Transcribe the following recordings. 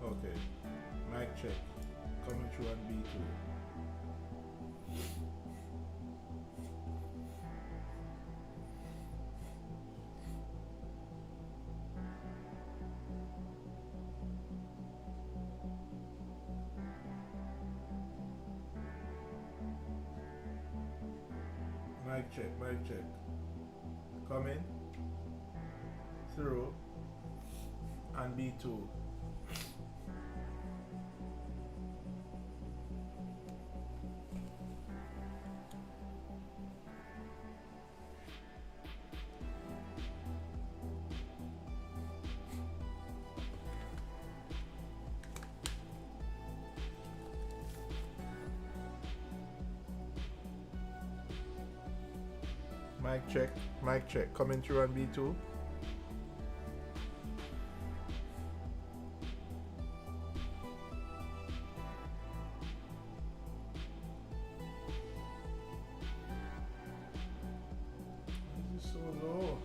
Okay. Mic check. Coming through on B2. Mic check, mic check. Coming through on B2. Mic check. Coming through on B2. This is so low.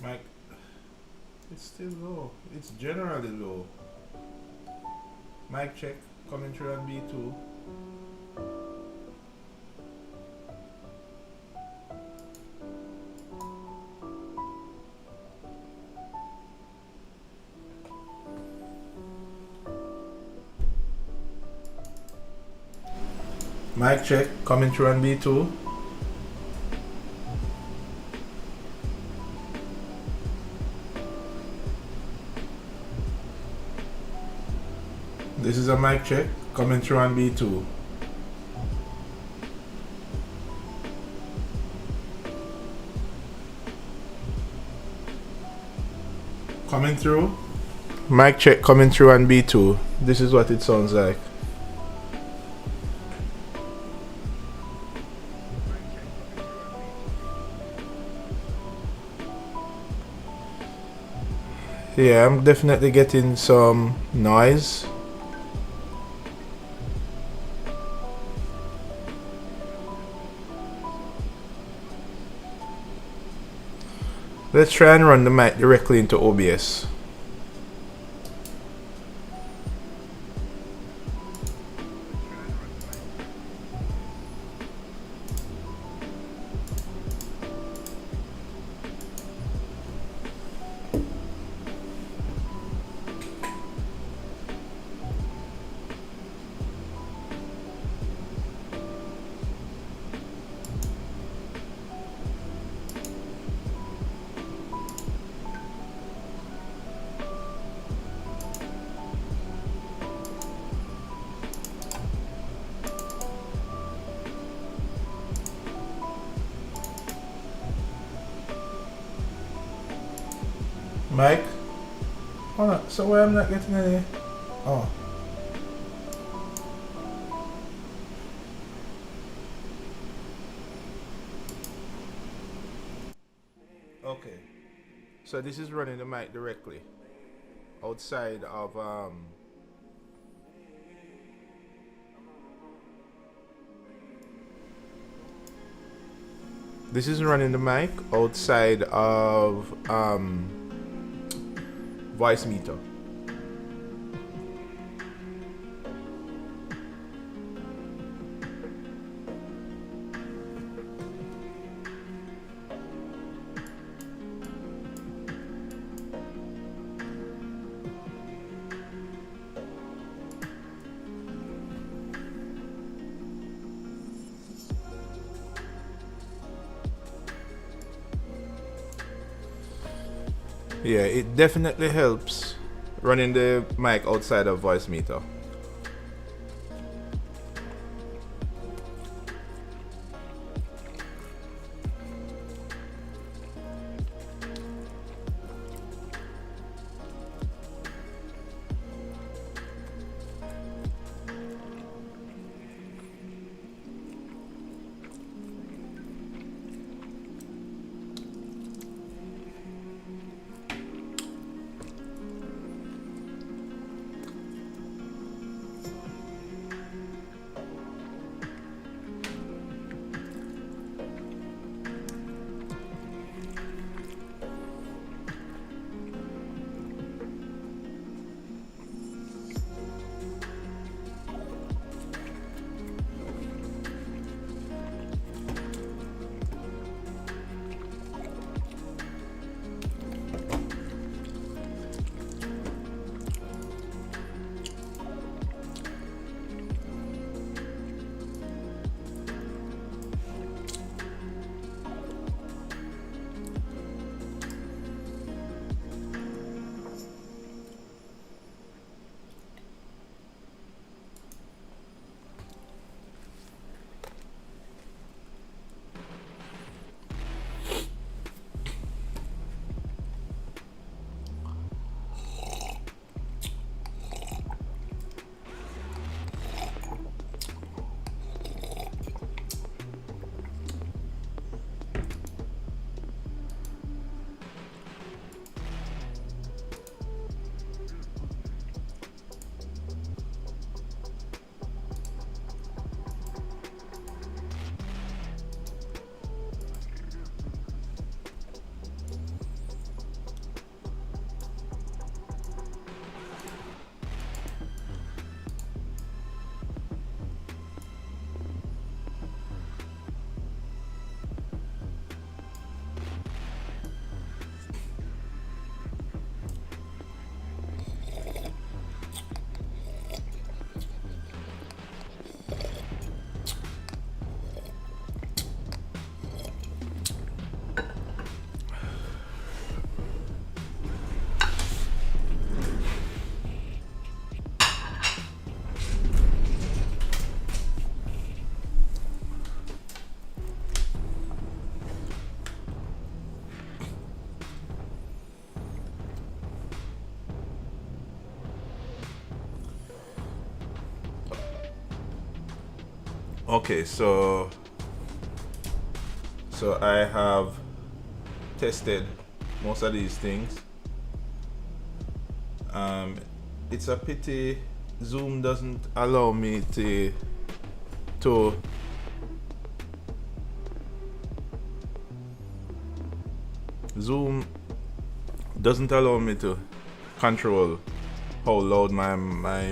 Mic, it's still low. It's generally low. Mic check. Coming through on B2. Mic check. Coming through on B2. This is a mic check. Coming through on B2. Coming through. Mic check. Coming through on B2. This is what it sounds like. Yeah, I'm definitely getting some noise. Let's try and run the mic directly into OBS. Mike? Hold on. So why I'm not getting any? Oh. Okay. So this is running the mic directly outside of This is running the mic outside of Voicemeeter. Yeah, it definitely helps running the mic outside of Voicemeeter. Okay, so I have tested most of these things. It's a pity Zoom doesn't allow me to Zoom doesn't allow me to control how loud my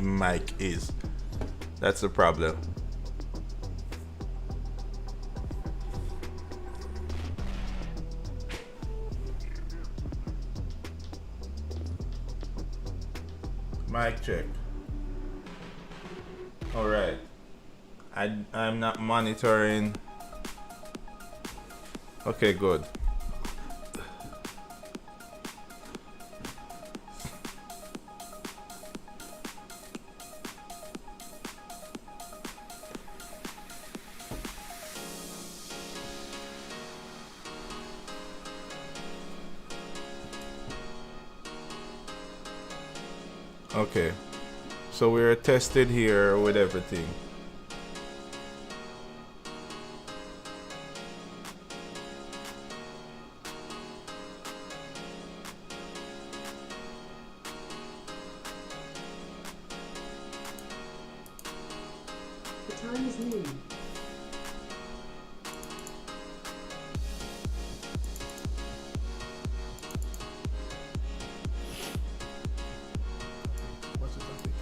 mic is. That's the problem. Mic check. Alright. I'm not monitoring. Okay, good. Okay. So we're tested here with everything. The time is noon. What's the topic?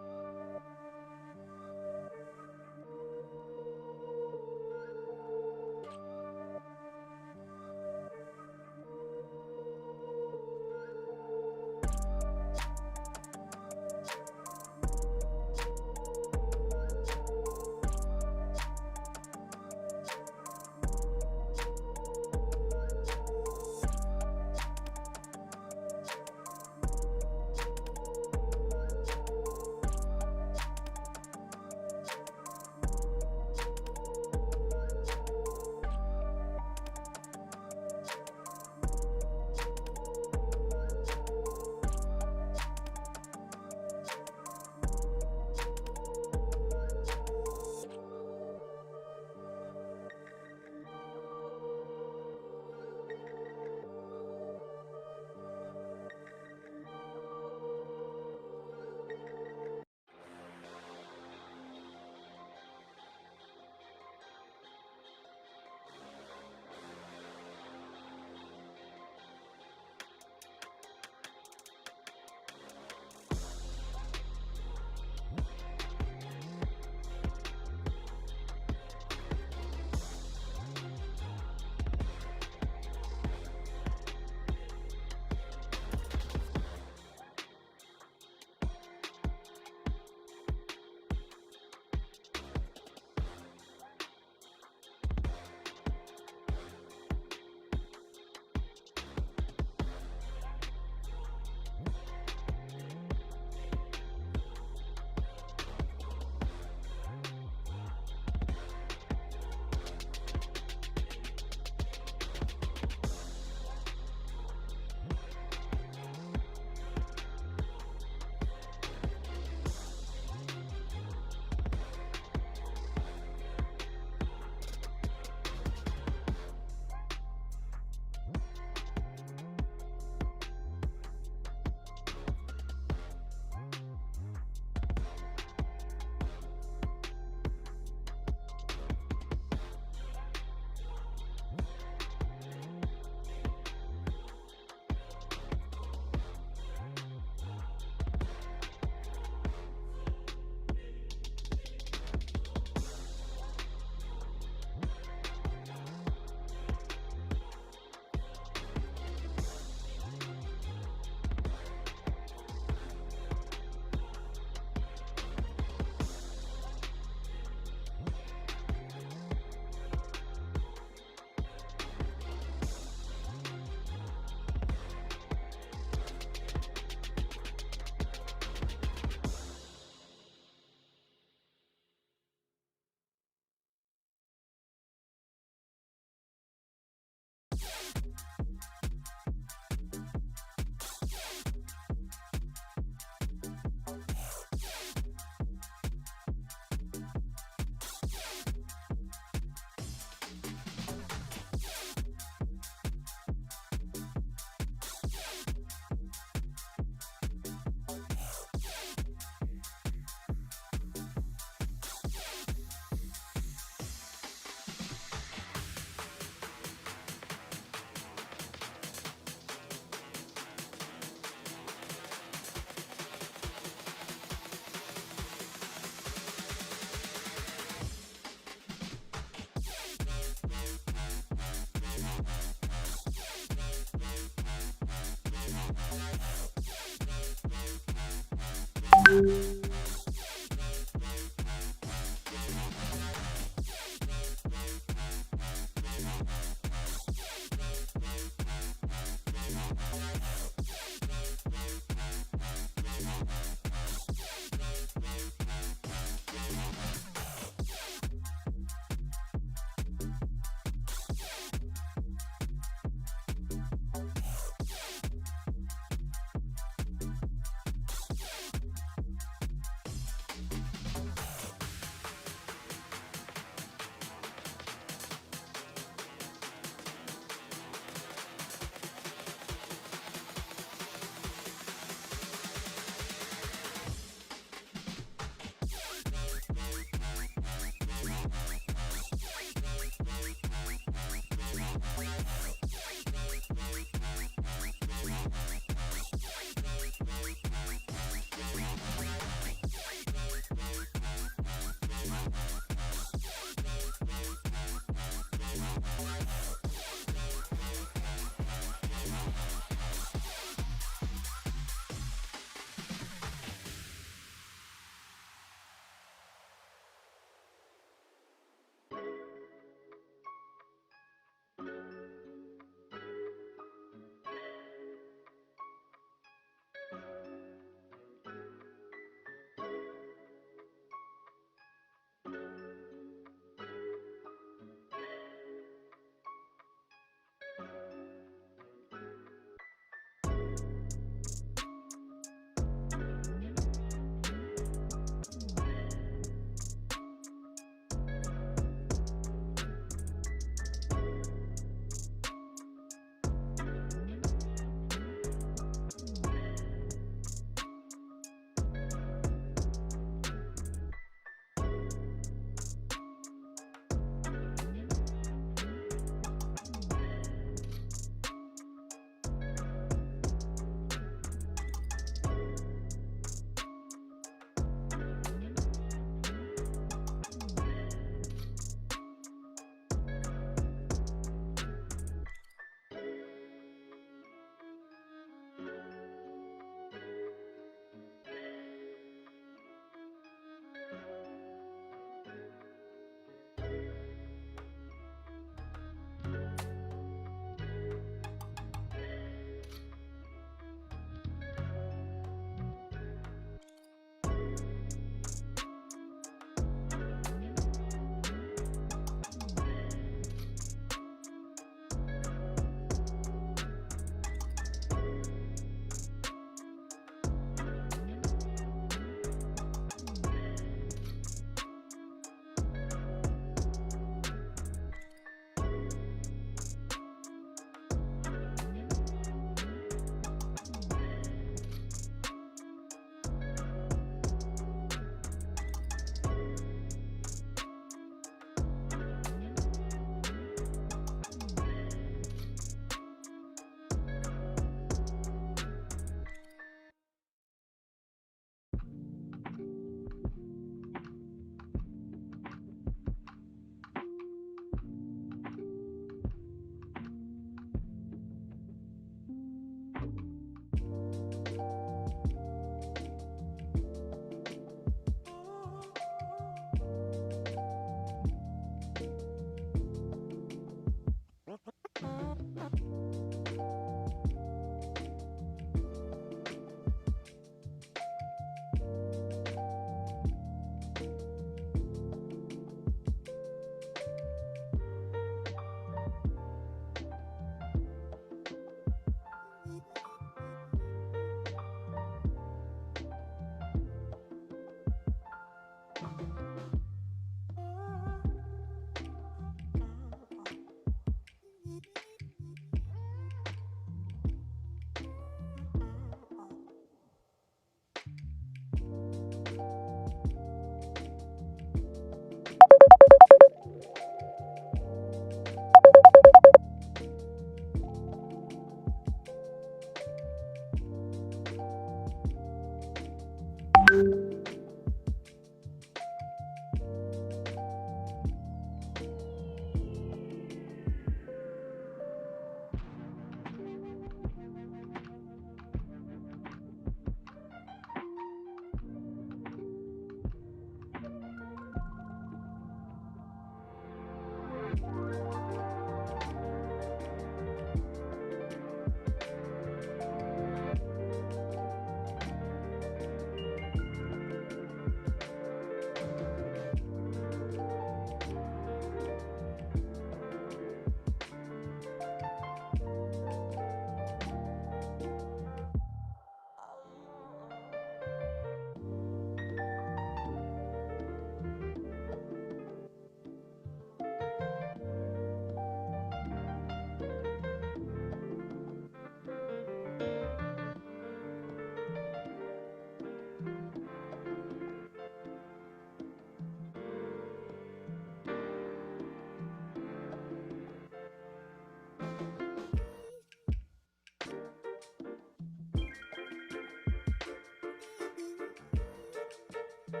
Take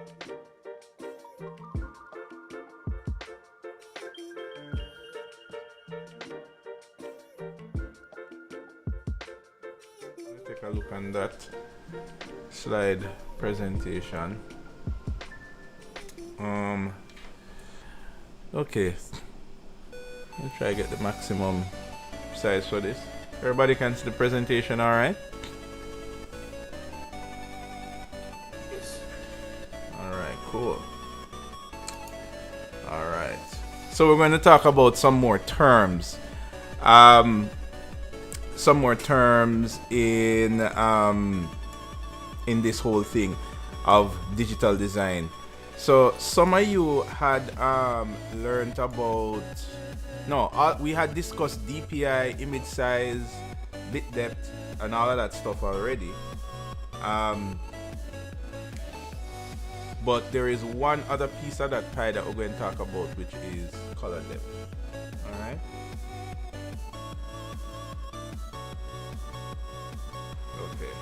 a look on that slide presentation. Okay, let's try to get the maximum size for this. Everybody can see the presentation, all right? Yes. All right, cool. All right, so we're going to talk about some more terms. Some more terms in this whole thing of digital design. So some of you had learned about we had discussed DPI, image size, bit depth, and all of that stuff already. But there is one other piece of that pie that we're going to talk about, which is color depth. All right. Okay.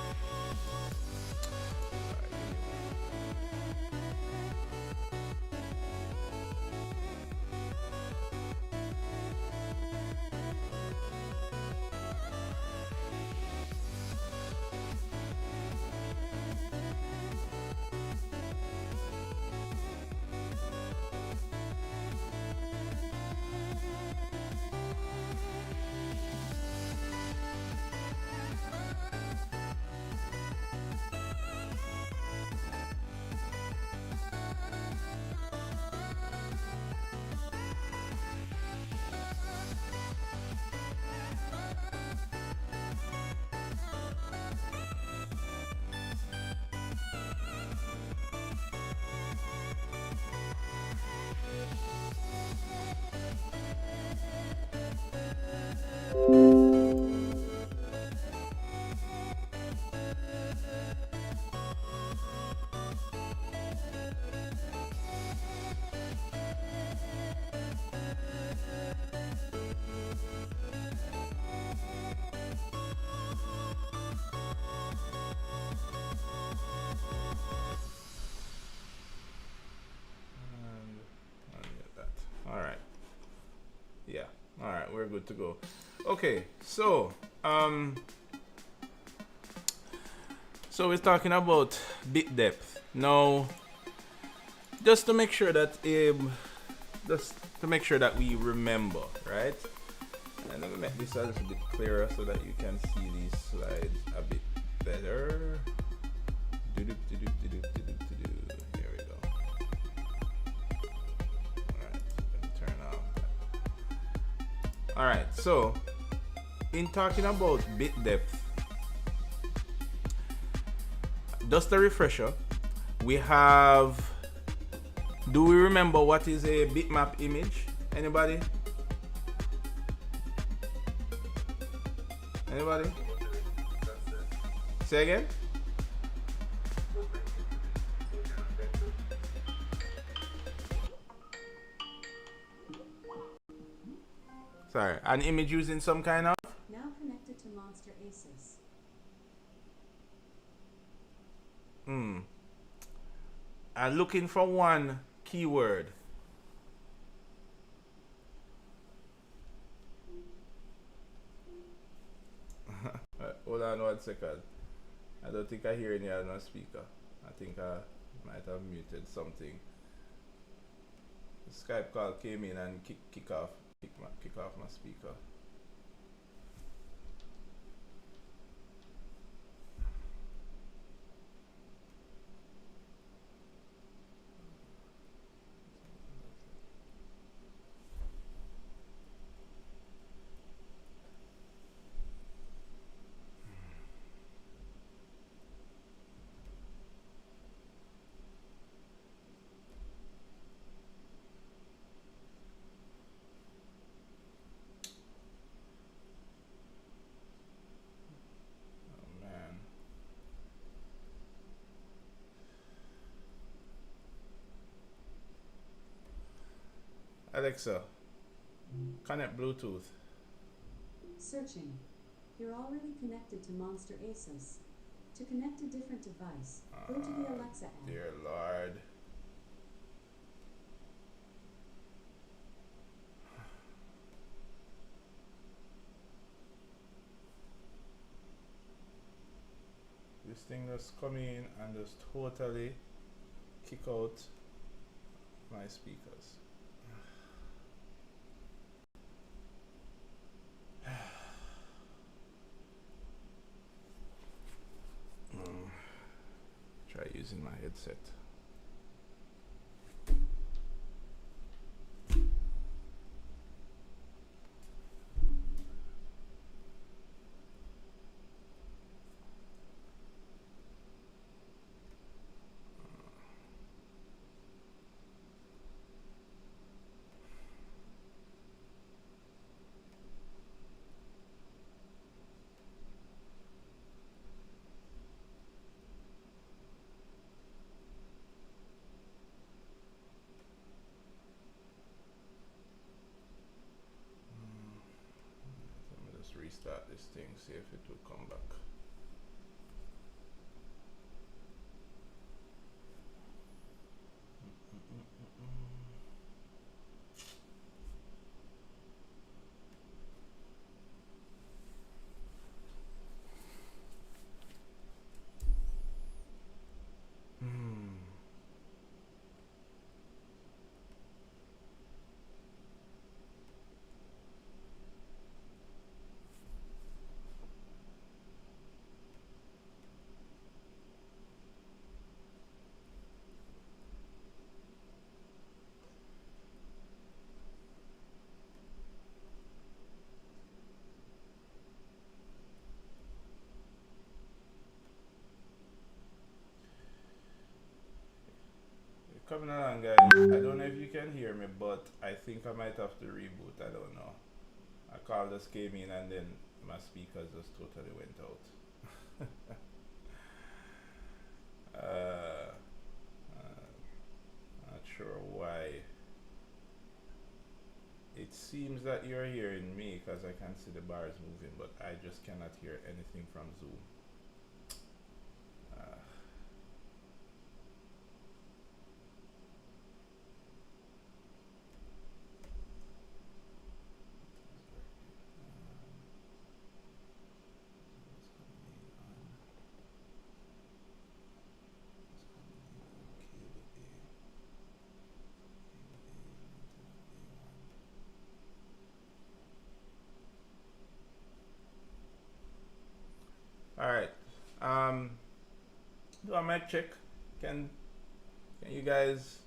All right. Yeah. All right. We're good to go. Okay. So, we're talking about bit depth now. Just to make sure that we remember, right? And let me make this a little bit clearer so that you can see these slides a bit better. Here we go. Alright, so in talking about bit depth, just a refresher, we have, do we remember what is a bitmap image? Anybody? Anybody? Say again? Sorry, an image using some kind of? Now connected to Monster Asus. And looking for one keyword. Hold on 1 second. I don't think I hear any other speaker. I think I might have muted something. The Skype call came in and kick off my speaker. Alexa, connect Bluetooth. Searching. You're already connected to Monster Asus. To connect a different device, go to the Alexa app. Dear Lord. This thing just come in and just totally kick out my speakers. Try using my headset. Let me just restart this thing, see if it will come back. Coming along, guys. I don't know if you can hear me, but I think I might have to reboot. I don't know. A call just came in and then my speakers just totally went out. Not sure why. It seems that you're hearing me because I can see the bars moving, but I just cannot hear anything from Zoom. All right. Do a mic check. Can you guys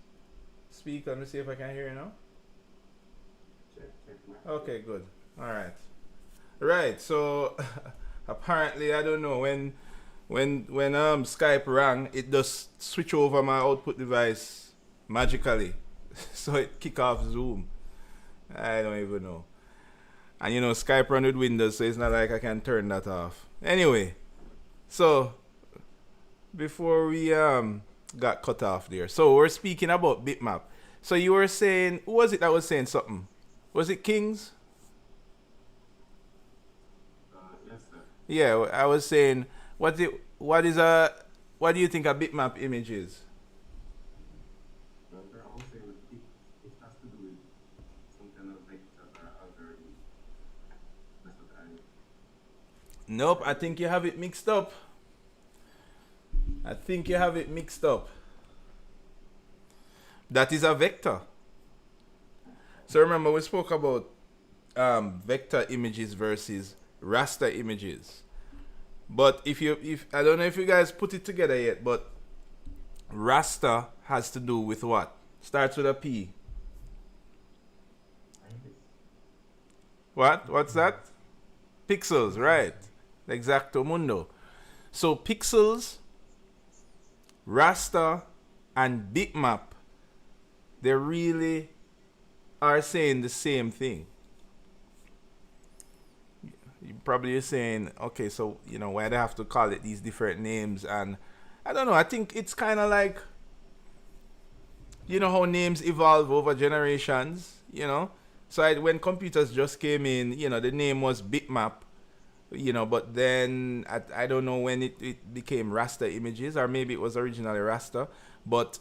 speak? Let me see if I can hear you now. Check. Okay, good. All right. Right. So apparently, I don't know when Skype rang, it just switch over my output device magically, so it kick off Zoom. I don't even know. And you know, Skype run with Windows, so it's not like I can turn that off. Anyway, so before we got cut off there, so we're speaking about bitmap. So you were saying, who was it that was saying something? Was it Kings? Yes, sir. Yeah, I was saying, what do you think a bitmap image is? Well, sir, I would say it has to do with some kind of vector or algorithm. That's what I. Nope, I think you have it mixed up. That is a vector. So remember, we spoke about vector images versus raster images. But if I don't know if you guys put it together yet, but raster has to do with what? Starts with a P. What? What's that? Pixels, right? Exacto mundo. So pixels, raster, and bitmap, they really are saying the same thing. You probably are saying, okay, so you know why they have to call it these different names, and I don't know. I think it's kind of like, you know how names evolve over generations, you know. So when computers just came in, you know, the name was bitmap, But then I don't know when it became raster images, or maybe it was originally raster, but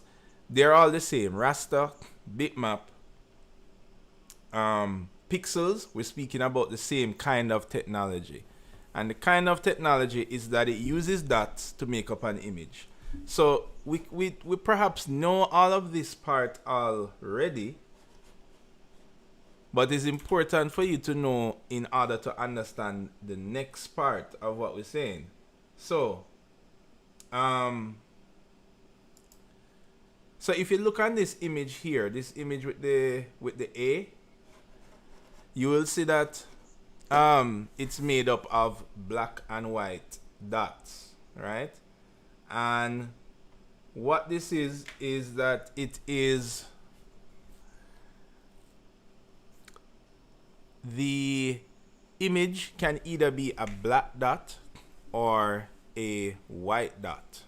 they're all the same: raster, bitmap, pixels. We're speaking about the same kind of technology, and the kind of technology is that it uses dots to make up an image. So we perhaps know all of this part already, but it's important for you to know in order to understand the next part of what we're saying. So, um, so if you look on this image here, this image with the A, you will see that it's made up of black and white dots, right? And what this is that it is the image can either be a black dot or a white dot.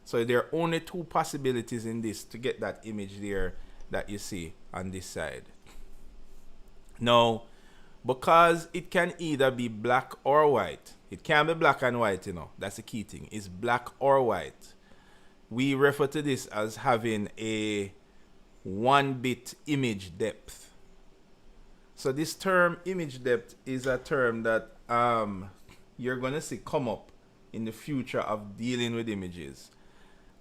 So there are only two possibilities in this to get that image there that you see on this side. Now, because it can either be black or white, it can be black and white, that's the key thing. It's black or white. We refer to this as having a 1-bit image depth. So this term image depth is a term that you're going to see come up in the future of dealing with images.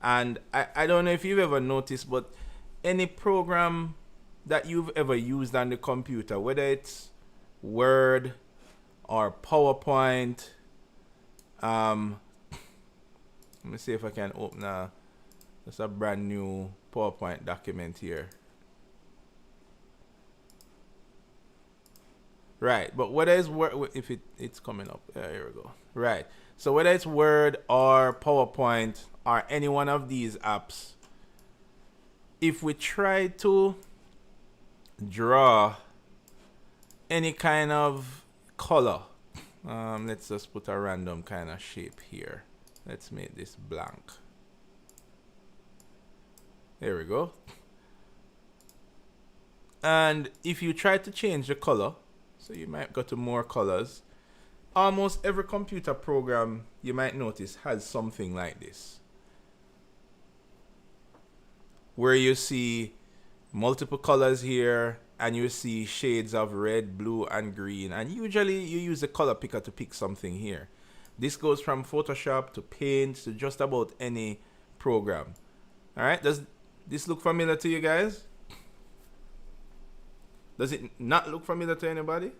And I don't know if you've ever noticed, but any program that you've ever used on the computer, whether it's Word or PowerPoint, let me see if I can open just a brand new PowerPoint document here. Right, but whether it's Word, if it's coming up, here we go. Right, so whether it's Word or PowerPoint or any one of these apps, if we try to draw any kind of color, let's just put a random kind of shape here. Let's make this blank. There we go. And if you try to change the color, so you might go to more colors, almost every computer program you might notice has something like this, where you see multiple colors here, and you see shades of red, blue, and green, and usually you use the color picker to pick something here. This goes from Photoshop to Paint to just about any program. All right, does this look familiar to you guys? Does it not look familiar to anybody?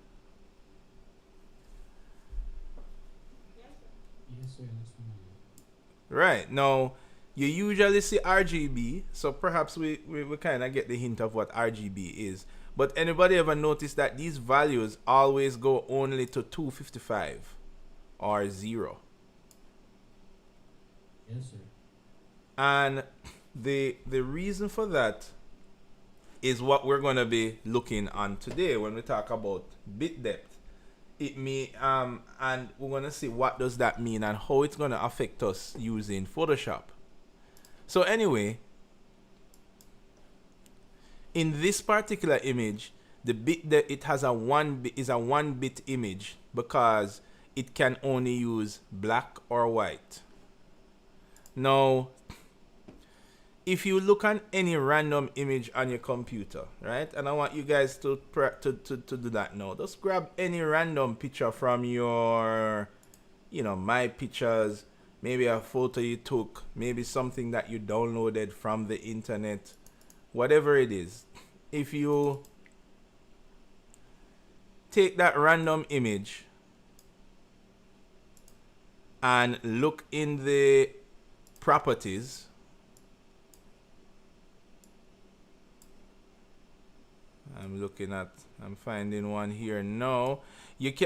Yes, sir. That's familiar. Right, now you usually see RGB, so perhaps we kind of get the hint of what RGB is. But anybody ever notice that these values always go only to 255 or 0? Yes, sir. And the reason for that is what we're going to be looking on today when we talk about bit depth. It may and we're going to see what does that mean and how it's going to affect us using Photoshop. So anyway, in this particular image, the bit that it has a 1-bit image because it can only use black or white. Now, if you look at any random image on your computer, right? And I want you guys to do that now. Just grab any random picture from your, My Pictures, maybe a photo you took, maybe something that you downloaded from the internet, whatever it is. If you take that random image and look in the properties, I'm finding one here. No,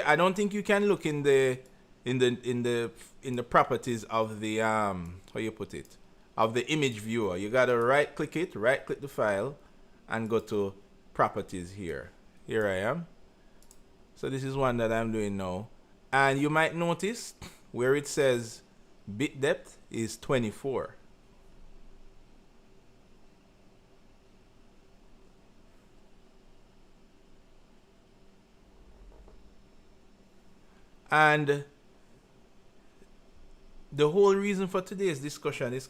I don't think you can look in the properties of the of the image viewer. You gotta right click the file, and go to properties here. Here I am. So this is one that I'm doing now, and you might notice where it says bit depth is 24. And the whole reason for today's discussion is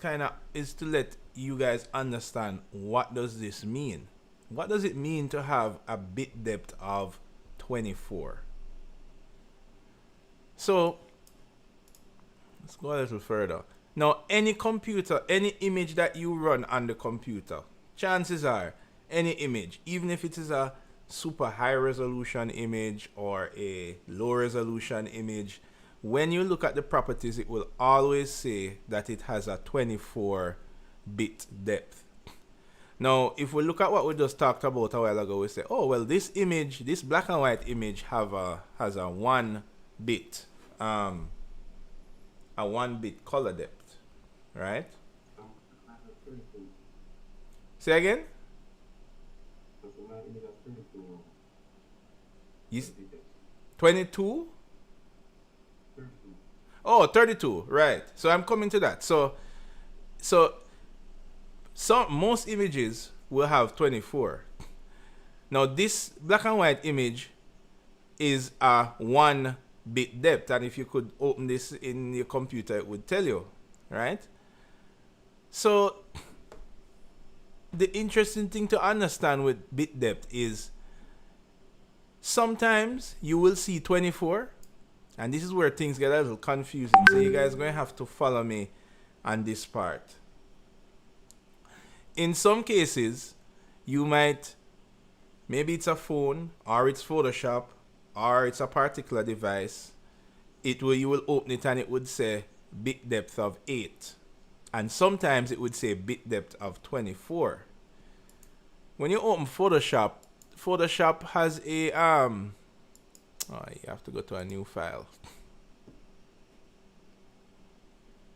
to let you guys understand, what does this mean? What does it mean to have a bit depth of 24? So let's go a little further. Now, any computer, any image that you run on the computer, chances are any image, even if it is a super high resolution image or a low resolution image, when you look at the properties, it will always say that it has a 24-bit depth. Now, if we look at what we just talked about a while ago, we say, oh, well, this image, this black and white image has a 1-bit, a 1-bit color depth, right? Say again? Yes. 22? Oh, 32, right. So I'm coming to that. So most images will have 24. Now this black and white image is a 1-bit depth, and if you could open this in your computer, it would tell you, right? So the interesting thing to understand with bit depth is sometimes you will see 24, and this is where things get a little confusing. So you guys are going to have to follow me on this part. In some cases, you might, maybe it's a phone, or it's Photoshop, or it's a particular device. You will open it and it would say bit depth of 8. And sometimes it would say bit depth of 24. When you open Photoshop, Photoshop has a you have to go to a new file.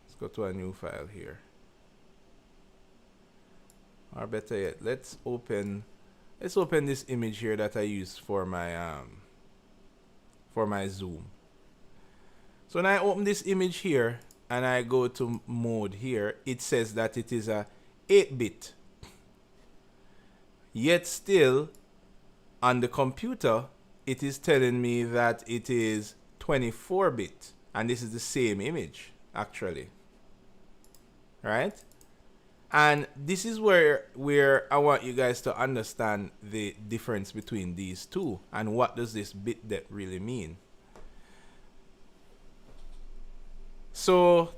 Let's go to a new file here. Or better yet, let's open this image here that I used for my zoom. So when I open this image here and I go to mode here, it says that it is a 8-bit. Yet still on the computer it is telling me that it is 24-bit, and this is the same image actually, right? And this is where I want you guys to understand the difference between these two and what does this bit depth really mean. So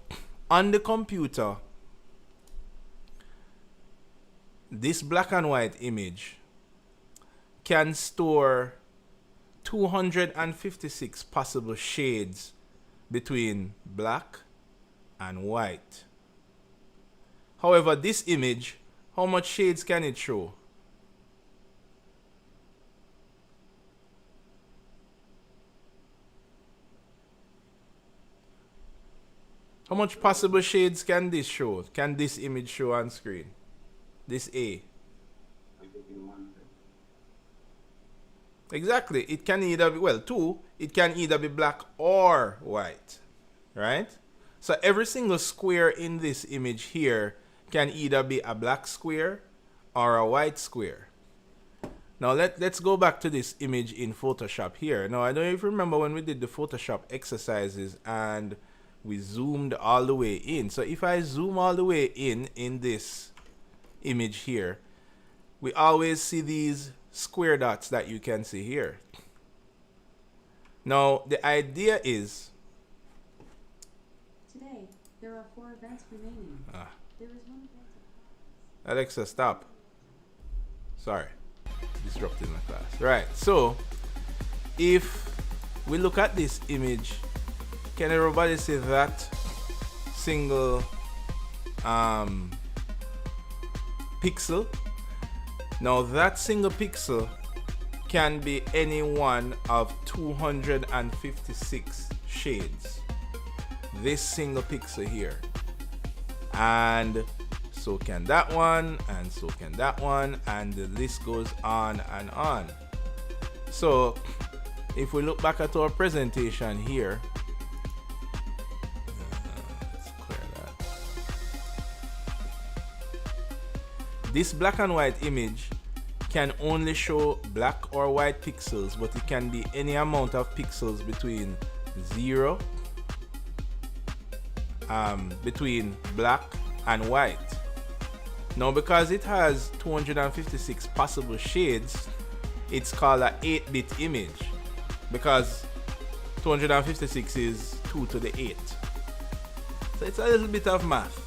on the computer, this black and white image can store 256 possible shades between black and white. However, this image, how much shades can it show? How much possible shades can this show? Can this image show on screen? This A. Exactly. It can either be, well, 2, it can either be black or white, right? So every single square in this image here can either be a black square or a white square. Now let's go back to this image in Photoshop here. Now I don't even remember when we did the Photoshop exercises and we zoomed all the way in. So if I zoom all the way in this image here, we always see these square dots that you can see here. Now the idea is, Today, there are 4 events remaining. There is one event. Alexa, stop. Sorry, disrupting my class. Right, so if we look at this image, can everybody see that single pixel? Now that single pixel can be any one of 256 shades. This single pixel here. And so can that one, and so can that one, and the list goes on and on. So if we look back at our presentation here, let's clear that. This black and white image can only show black or white pixels, but it can be any amount of pixels between 0, between black and white. Now, because it has 256 possible shades, it's called an 8-bit image, because 256 is 2 to the 8. So it's a little bit of math.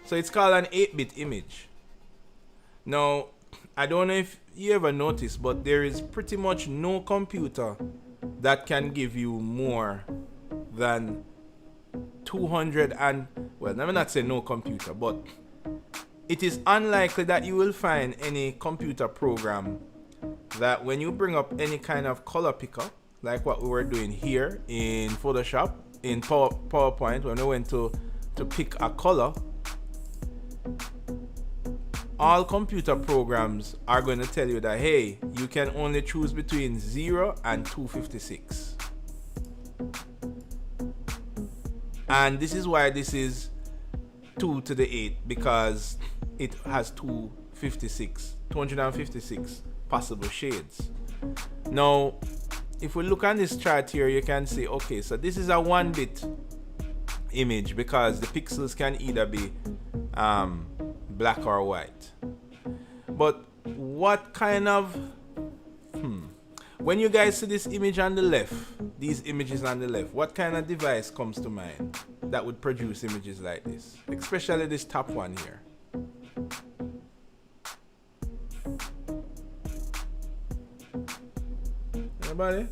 So it's called an 8-bit image. Now, I don't know if you ever noticed, but there is pretty much no computer that can give you more than 200 and, well, let me not say no computer, but it is unlikely that you will find any computer program that when you bring up any kind of color picker, like what we were doing here in Photoshop, in PowerPoint, when we went to pick a color, all computer programs are going to tell you that, hey, you can only choose between 0 and 256. And this is why this is 2 to the 8, because it has 256 possible shades. Now, if we look on this chart here, you can see, okay, so this is a 1-bit image because the pixels can either be black or white. But what kind of when you guys see this image on the left, these images on the left, what kind of device comes to mind that would produce images like this, especially this top one here? Anybody?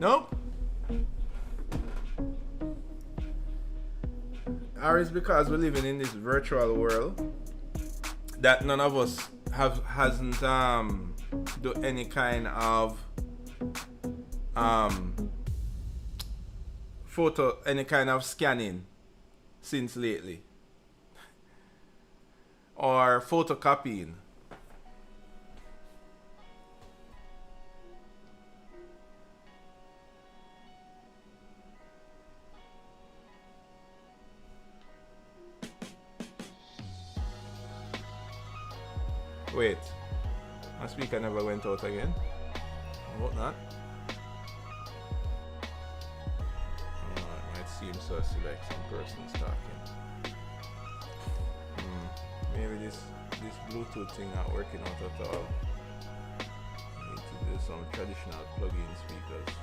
Nope. Or it's because we're living in this virtual world that none of us hasn't do any kind of any kind of scanning since lately, or photocopying. Wait, my speaker never went out again. I hope not. Oh, it might seem so like some person's talking. Maybe this Bluetooth thing not working out at all. I need to do some traditional plug-in speakers.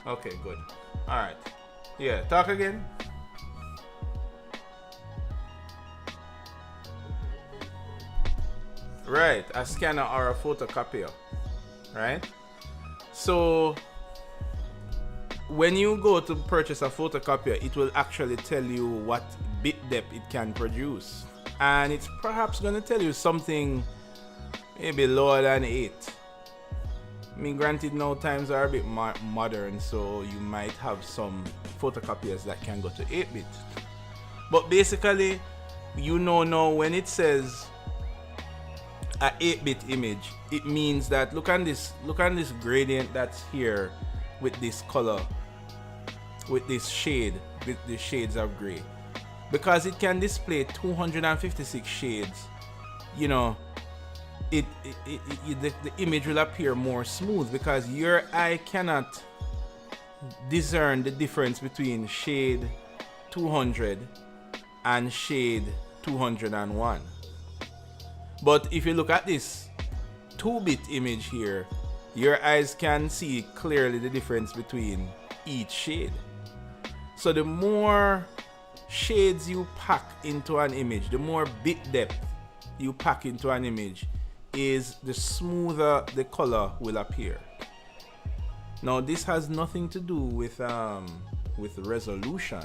Okay, good. Alright. Yeah, talk again. Right, a scanner or a photocopier. Right? So, when you go to purchase a photocopier, it will actually tell you what bit depth it can produce. And it's perhaps going to tell you something maybe lower than 8. I mean, granted, now times are a bit modern, so you might have some photocopiers that can go to 8-bit. But basically, you know now when it says a 8-bit image, it means that look on this gradient that's here with this color, with this shade, with the shades of gray. Because it can display 256 shades, you know, the image will appear more smooth because your eye cannot discern the difference between shade 200 and shade 201. But if you look at this 2-bit image here, your eyes can see clearly the difference between each shade. So the more shades you pack into an image, the more bit depth you pack into an image, is the smoother the color will appear. Now this has nothing to do with resolution.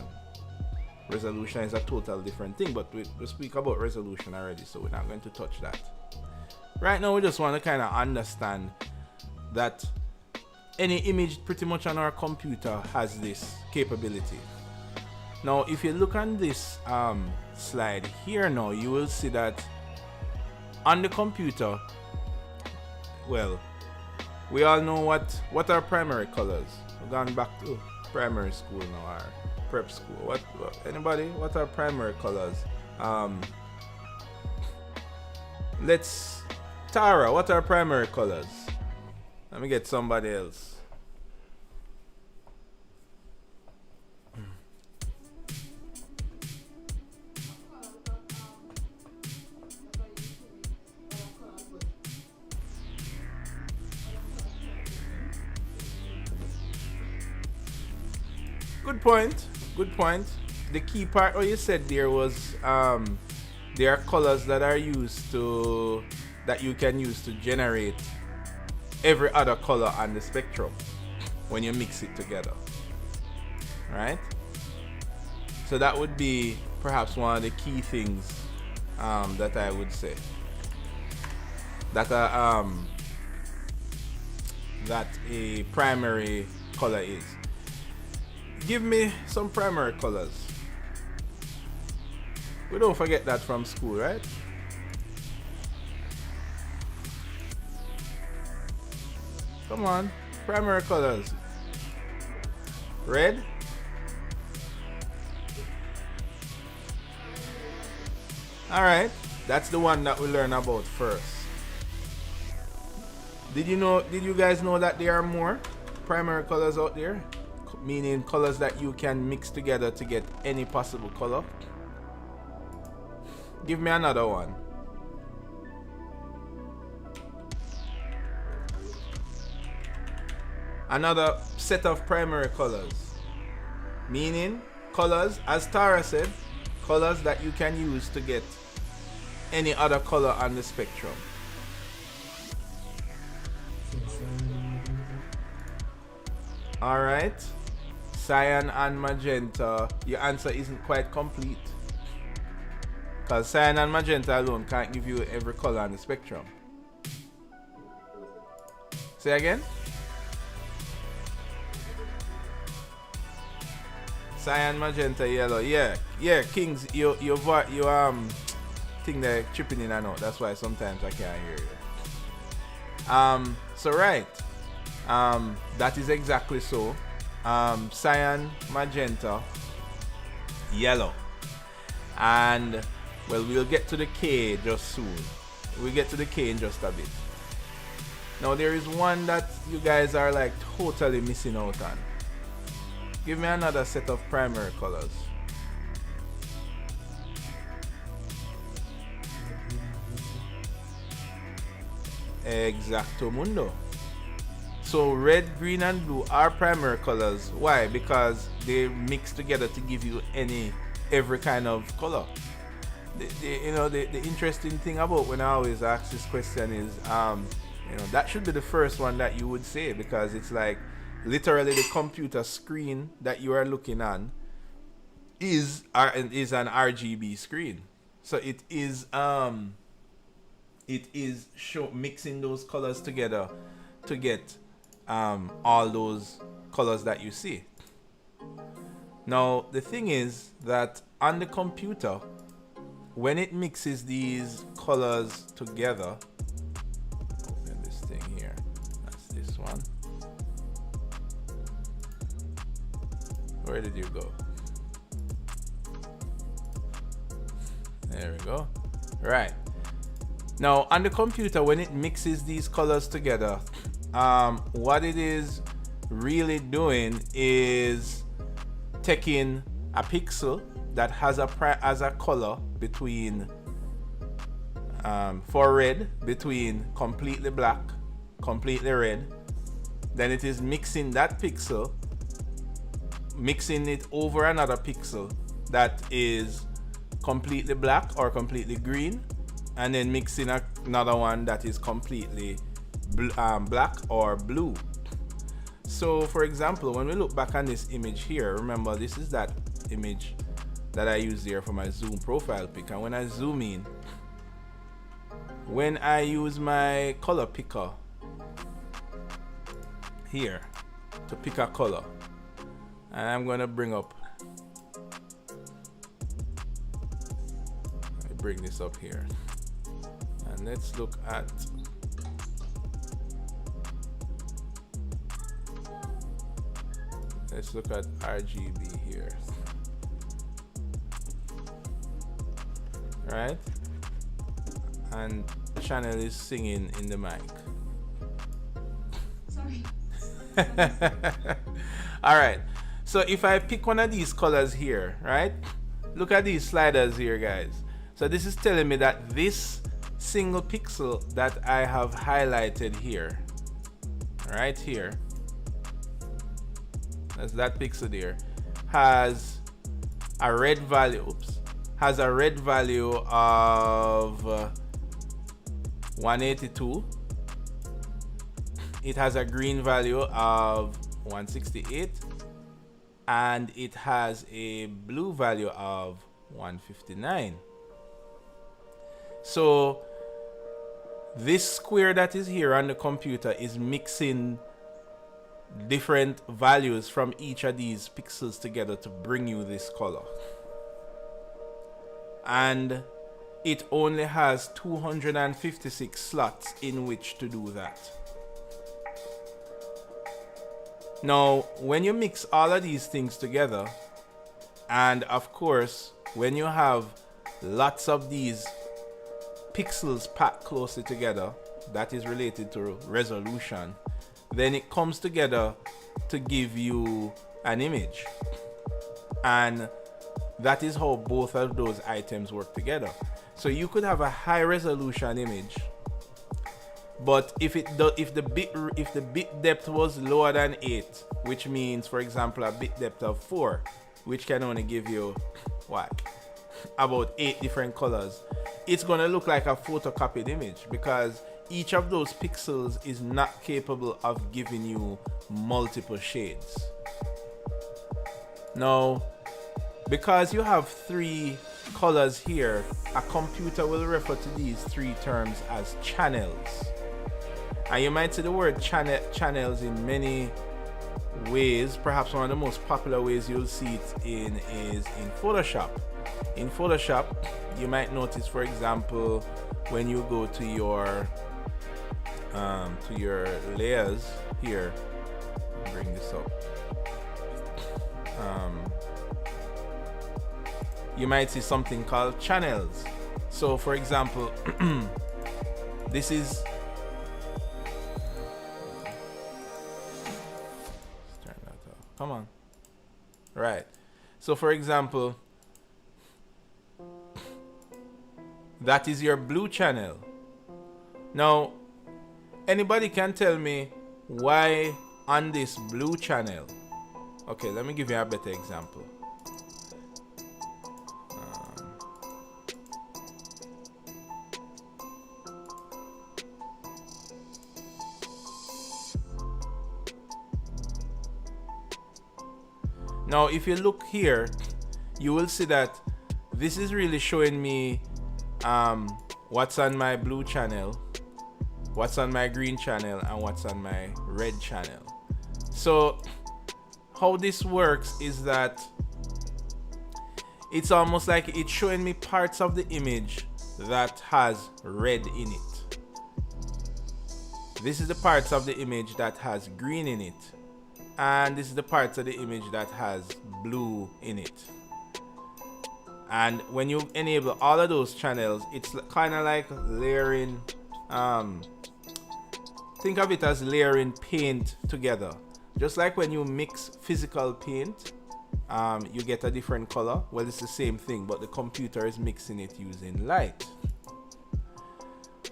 Resolution is a total different thing, but we speak about resolution already, so we're not going to touch that. Right now we just want to kind of understand that any image pretty much on our computer has this capability. Now, if you look on this slide here now, you will see that on the computer, well, we all know what are primary colors. We've gone back to primary school now, or prep school. What anybody? What are primary colors? Tara, what are primary colors? Let me get somebody else. Good point. The key part what you said there was there are colors that you can use to generate every other color on the spectrum when you mix it together. Right? So that would be perhaps one of the key things that I would say. That a primary color is. Give me some primary colors. We don't forget that from school, right? Come on, primary colors. Red. All right, that's the one that we learn about first. Did you guys know that there are more primary colors out there? Meaning colors that you can mix together to get any possible color. Give me another one. Another set of primary colors. Meaning colors, as Tara said, colors that you can use to get any other color on the spectrum. Alright. Cyan and magenta. Your answer isn't quite complete. Because cyan and magenta alone can't give you every color on the spectrum. Say again? Cyan, magenta, yellow. Yeah, Kings, you thing they're chipping in and out. That's why sometimes I can't hear you. So right. That is exactly so. Cyan, magenta, yellow. And well, we'll get to the K just soon. We'll get to the K in just a bit. Now there is one that you guys are like totally missing out on. Give me another set of primary colors. Exactamundo. So red, green, and blue are primary colors. Why? Because they mix together to give you every kind of color. The interesting thing about when I always ask this question is, that should be the first one that you would say, because it's like literally the computer screen that you are looking on is an RGB screen. So it is mixing those colors together to get all those colors that you see. Now the thing is that on the computer, when it mixes these colors together, open this thing here, that's this one. Where did you go? There we go. Right. Now on the computer, when it mixes these colors together, what it is really doing is taking a pixel that has a color between for red, between completely black, completely red. Then it is mixing that pixel, mixing it over another pixel that is completely black or completely green, and then mixing another one that is completely black or blue. So for example, when we look back on this image here, remember this is that image that I used here for my Zoom profile pic, and when I zoom in, when I use my color picker, here to pick a color, and I'm gonna bring this up here, and let's look at RGB here, right? And channel is singing in the mic. Sorry. All right, so if I pick one of these colors here, right, look at these sliders here, guys. So this is telling me that this single pixel that I have highlighted here, right here, that's that pixel there, has a red value, has a red value of 182. It has a green value of 168, and it has a blue value of 159. So this square that is here on the computer is mixing different values from each of these pixels together to bring you this color. And it only has 256 slots in which to do that. Now, when you mix all of these things together, and of course, when you have lots of these pixels packed closely together, that is related to resolution, then it comes together to give you an image. And that is how both of those items work together. So you could have a high resolution image, but if the bit depth was lower than 8, which means, for example, a bit depth of 4, which can only give you what, about 8 different colors, it's gonna look like a photocopied image, because each of those pixels is not capable of giving you multiple shades. Now, because you have 3 colors here, a computer will refer to these 3 terms as channels. And you might see the word channels in many ways. Perhaps one of the most popular ways you'll see it is in Photoshop. In Photoshop, you might notice, for example, when you go to your layers here, bring this up, you might see something called channels. So for example, this is, let's turn that off. Come on. Right. So for example, that is your blue channel. Now, anybody can tell me why on this blue channel? Okay, let me give you a better example. Now, if you look here, you will see that this is really showing me what's on my blue channel, what's on my green channel, and what's on my red channel. So how this works is that it's almost like it's showing me parts of the image that has red in it. This is the parts of the image that has green in it, and this is the parts of the image that has blue in it. And when you enable all of those channels, it's kind of like layering, think of it as layering paint together. Just like when you mix physical paint, you get a different color. Well, it's the same thing, but the computer is mixing it using light.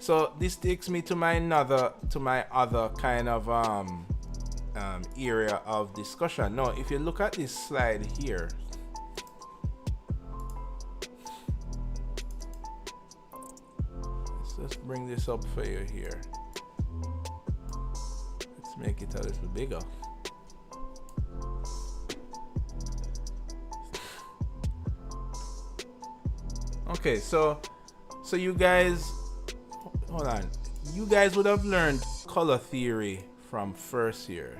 So this takes me to my other kind of area of discussion. Now, if you look at this slide here, let's bring this up for you here. Let's make it a little bigger. Okay, so you guys, hold on. You guys would have learned color theory from first year.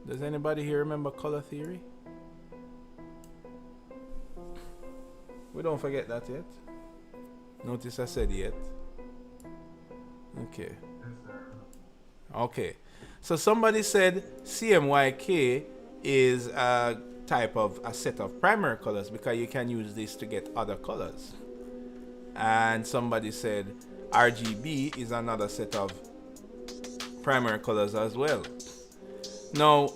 Does anybody here remember color theory? We don't forget that yet. Notice I said yet. Okay. Yes, sir. Okay. So somebody said CMYK is a type of a set of primary colors because you can use this to get other colors. And somebody said RGB is another set of primary colors as well. Now,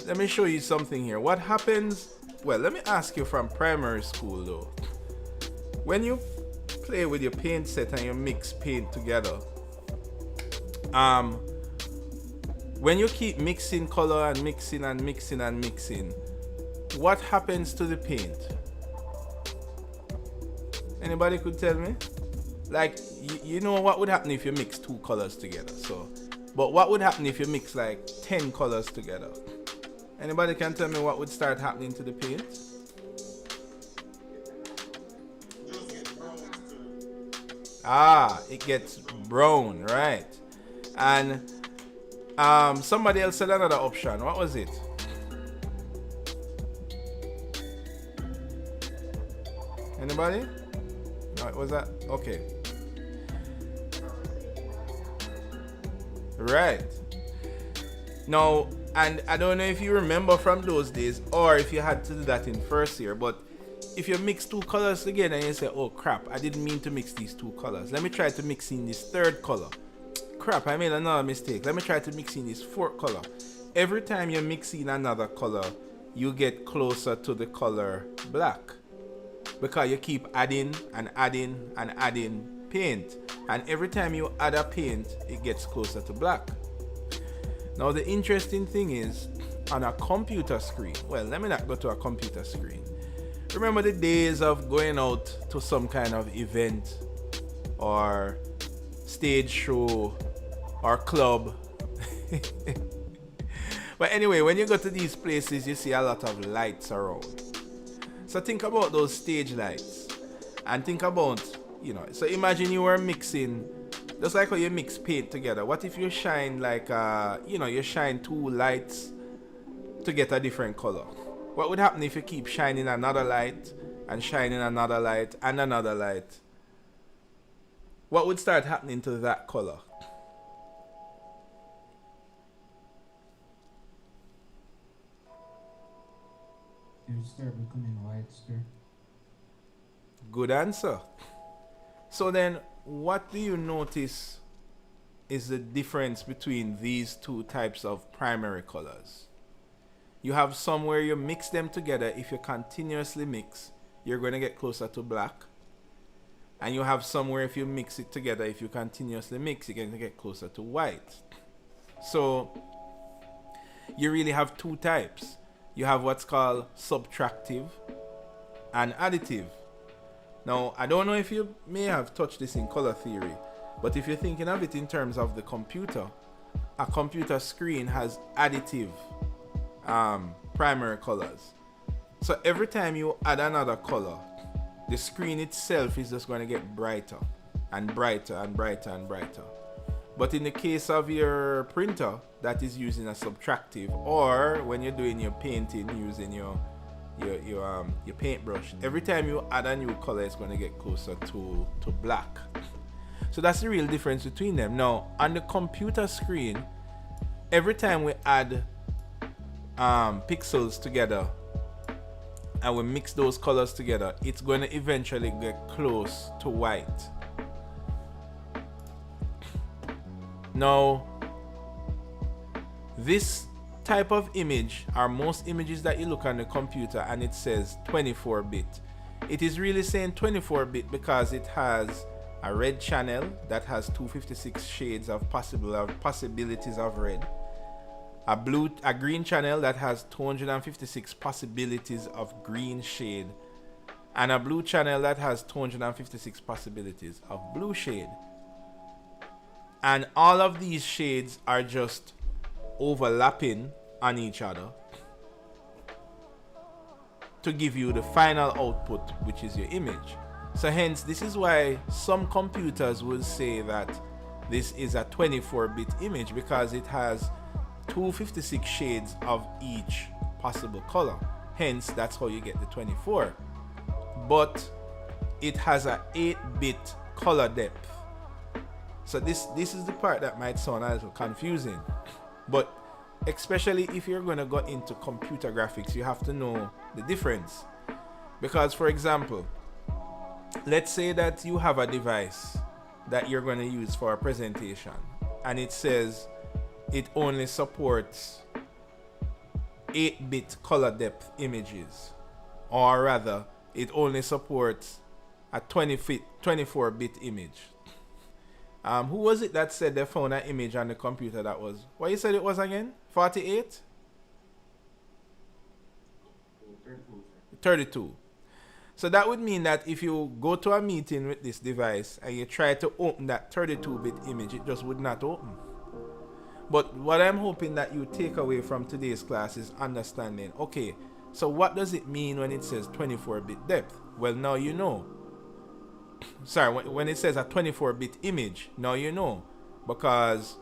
let me show you something here. What happens? Well, let me ask you from primary school though. When you play with your paint set and you mix paint together, when you keep mixing color and mixing and mixing and mixing, what happens to the paint? Anybody could tell me? Like, you know what would happen if you mix two colors together? So, but what would happen if you mix like 10 colors together? Anybody can tell me what would start happening to the paint? Ah, it gets brown, right? And somebody else said another option. What was it? Anybody? No, was that? Okay. Right. Now, and I don't know if you remember from those days or if you had to do that in first year, but if you mix two colors together and you say, oh crap, I didn't mean to mix these two colors. Let me try to mix in this third color. Crap, I made another mistake. Let me try to mix in this fourth color. Every time you mix in another color, you get closer to the color black. Because you keep adding and adding and adding paint. And every time you add a paint, it gets closer to black. Now the interesting thing is, on a computer screen, well, let me not go to a computer screen. Remember the days of going out to some kind of event or stage show or club? But anyway, when you go to these places, you see a lot of lights around. So think about those stage lights and think about, so imagine you were mixing, just like how you mix paint together. What if you shine like, you shine two lights to get a different color? What would happen if you keep shining another light and shining another light and another light? What would start happening to that color? It would start becoming white, sir. Good answer. So then, what do you notice is the difference between these two types of primary colors? You have some where you mix them together. If you continuously mix, you're going to get closer to black. And you have some where if you mix it together, if you continuously mix, you're going to get closer to white. So you really have two types. You have what's called subtractive and additive. Now, I don't know if you may have touched this in color theory, but if you're thinking of it in terms of the computer, a computer screen has additive primary colors. So every time you add another color, the screen itself is just going to get brighter and brighter and brighter and brighter. But in the case of your printer that is using a subtractive, or when you're doing your painting using your paintbrush, every time you add a new color, it's going to get closer to black. So that's the real difference between them. Now, on the computer screen, every time we add pixels together and we mix those colors together, it's going to eventually get close to white. Now, this type of image, or most images that you look on the computer and it says 24-bit, it is really saying 24-bit because it has a red channel that has 256 shades of possibilities of red, a green channel that has 256 possibilities of green shade, and a blue channel that has 256 possibilities of blue shade. And all of these shades are just overlapping on each other to give you the final output, which is your image. So hence, this is why some computers will say that this is a 24-bit image, because it has 256 shades of each possible color. Hence, that's how you get the 24. But it has a 8-bit color depth. So this is the part that might sound a little confusing. But especially if you're going to go into computer graphics, you have to know the difference. Because, for example, let's say that you have a device that you're going to use for a presentation, and it says it only supports 8-bit color depth images, or rather it only supports a 24-bit image. Who was it that said they found an image on the computer that was, what you said it was again? 48? 32. So that would mean that if you go to a meeting with this device and you try to open that 32-bit image, it just would not open. But what I'm hoping that you take away from today's class is understanding, okay, so what does it mean when it says 24-bit depth? Well, now you know. Sorry, when it says a 24-bit image, now you know. Because,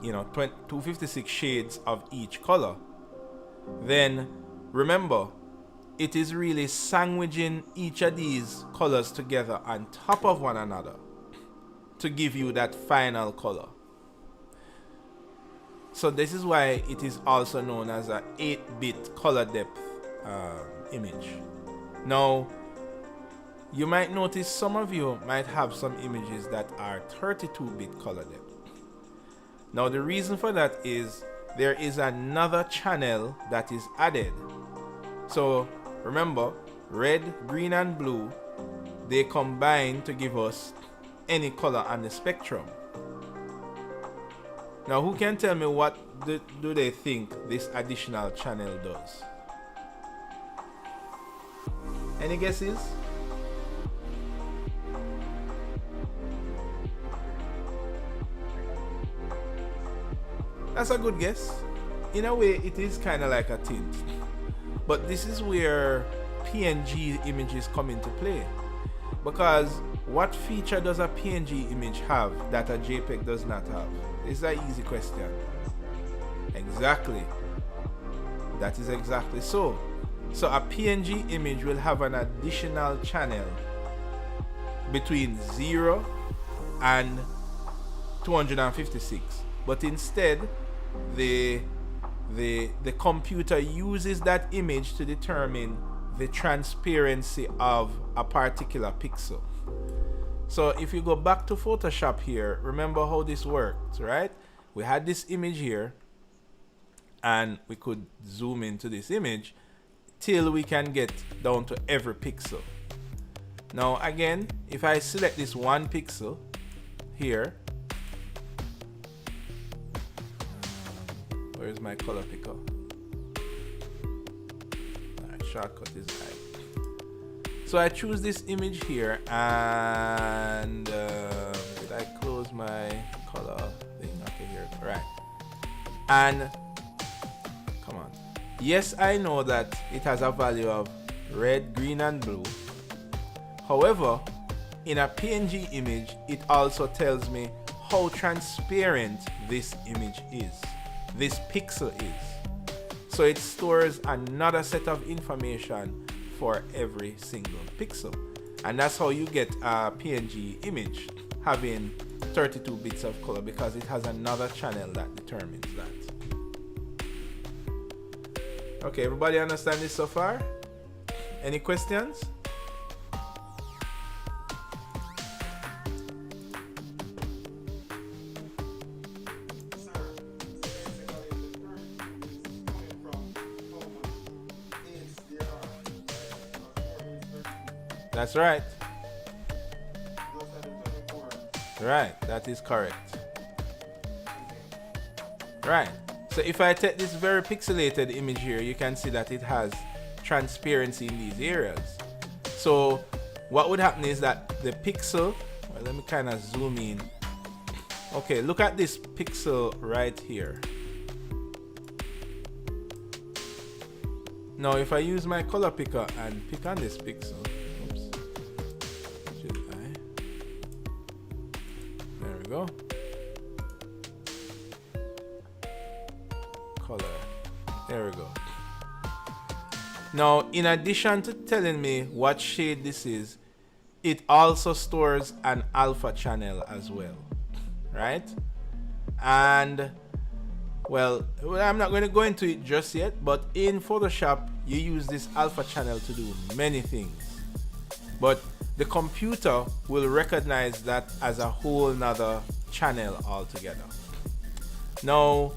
256 shades of each color. Then, remember, it is really sandwiching each of these colors together on top of one another to give you that final color. So this is why it is also known as a 8-bit color depth image. Now, you might notice some of you might have some images that are 32-bit color depth. Now, the reason for that is there is another channel that is added. So remember, red, green, and blue, they combine to give us any color on the spectrum. Now, who can tell me what do they think this additional channel does? Any guesses? That's a good guess. In a way, it is kind of like a tint. But this is where PNG images come into play. Because what feature does a PNG image have that a JPEG does not have? This is an easy question. Exactly. That is exactly so. So a PNG image will have an additional channel between 0 and 256. But instead, the computer uses that image to determine the transparency of a particular pixel. So if you go back to Photoshop here, remember how this worked, right? We had this image here, and we could zoom into this image till we can get down to every pixel. Now again, if I select this one pixel here, where's my color picker? Alright, shortcut is I. So I choose this image here, and did I close my color thing? Okay, here, right. And come on. Yes, I know that it has a value of red, green, and blue. However, in a PNG image, it also tells me how transparent this image is, this pixel is. So it stores another set of information for every single pixel. And that's how you get a PNG image having 32 bits of color, because it has another channel that determines that. Okay, everybody understand this so far? Any questions? That's right. Right, that is correct. Right. So if I take this very pixelated image here, you can see that it has transparency in these areas. So what would happen is that the pixel, well, let me kind of zoom in. Okay, look at this pixel right here. Now if I use my color picker and pick on this pixel, go. color. There we go. Now, in addition to telling me what shade this is, it also stores an alpha channel as well, right? And well, I'm not going to go into it just yet, but in Photoshop, you use this alpha channel to do many things. But the computer will recognize that as a whole nother channel altogether. Now,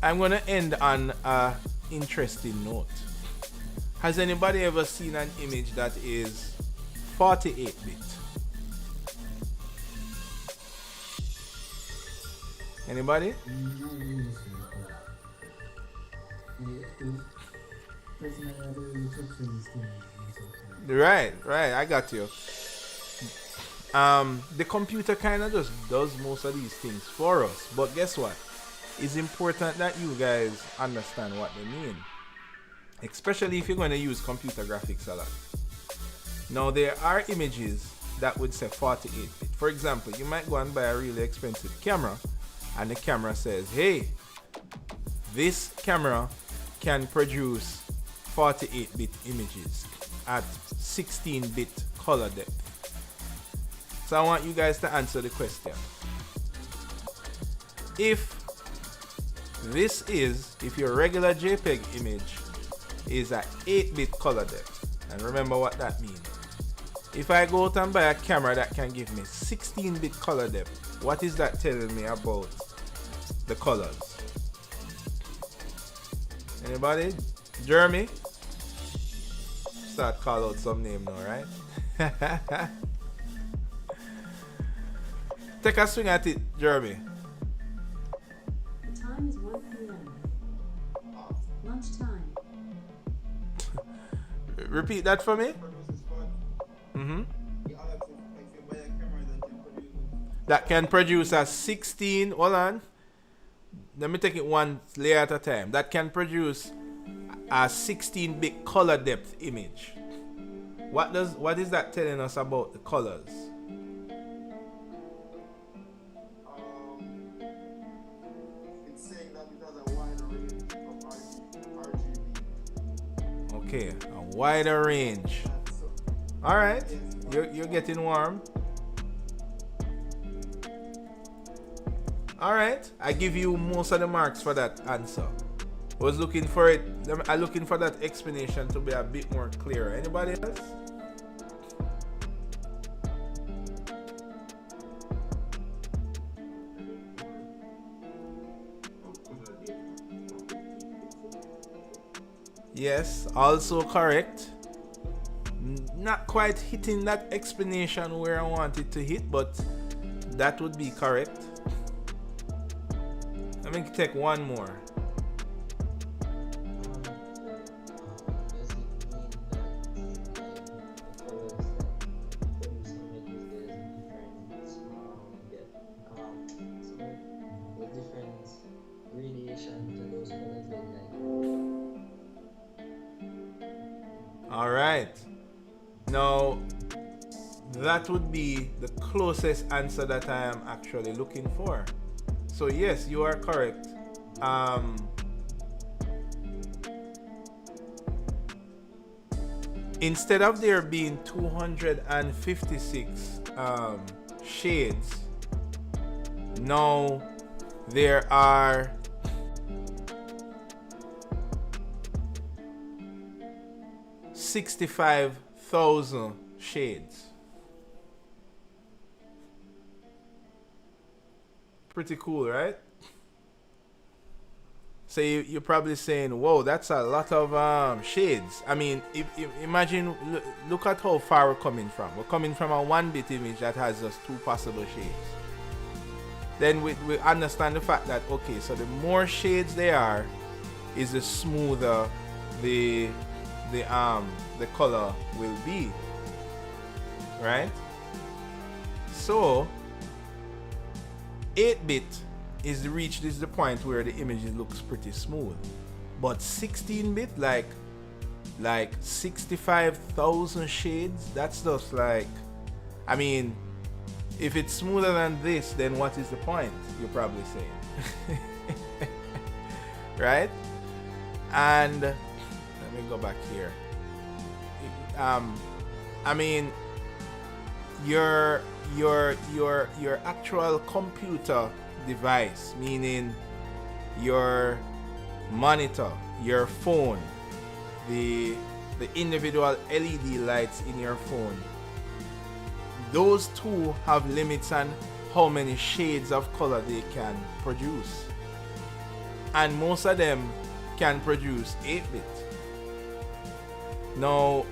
I'm going to end on an interesting note. Has anybody ever seen an image that is 48-bit? Anybody? Not really, sir, but personally, I don't really took for these things myself. Right, I got you. The computer kind of just does most of these things for us, but guess what? It's important that you guys understand what they mean, especially if you're going to use computer graphics a lot. Now, there are images that would say 48-bit. For example, you might go and buy a really expensive camera, and the camera says, hey, this camera can produce 48-bit images at 16-bit color depth. So I want you guys to answer the question. If your regular JPEG image is at 8-bit color depth, and remember what that means. If I go out and buy a camera that can give me 16-bit color depth, what is that telling me about the colors? Anybody? Jeremy? Start call out some name now, right? Take a swing at it, Jeremy. The time is 1 p.m. Lunchtime. Repeat that for me. Mm-hmm. That can produce a 16. Hold on. Let me take it one layer at a time. That can produce a 16-bit color depth image. What is that telling us about the colors? It's saying that it has a wide range of RGB. Okay, a wider range. All right, you're getting warm. All right, I give you most of the marks for that answer. Was looking for it. I'm looking for that explanation to be a bit more clear. Anybody else? Yes, also correct. Not quite hitting that explanation where I want it to hit, but that would be correct. Let me take one more. All right. Now, that would be the closest answer that I am actually looking for. So yes, you are correct. Instead of there being 256 shades, now there are 65,000 shades. Pretty cool, right? So you're probably saying, whoa, that's a lot of shades. I mean, imagine, look at how far we're coming from. We're coming from a 1-bit image that has just 2 possible shades. Then we understand the fact that, okay, so the more shades there are, is the smoother the color will be, right? So 8-bit is the point where the image looks pretty smooth, but 16-bit, like 65,000 shades, that's just like, I mean, if it's smoother than this, then what is the point, you're probably saying. right? And let me go back here. I mean, your actual computer device, meaning your monitor, your phone, the individual LED lights in your phone, those two have limits on how many shades of color they can produce, and most of them can produce 8-bit. Now,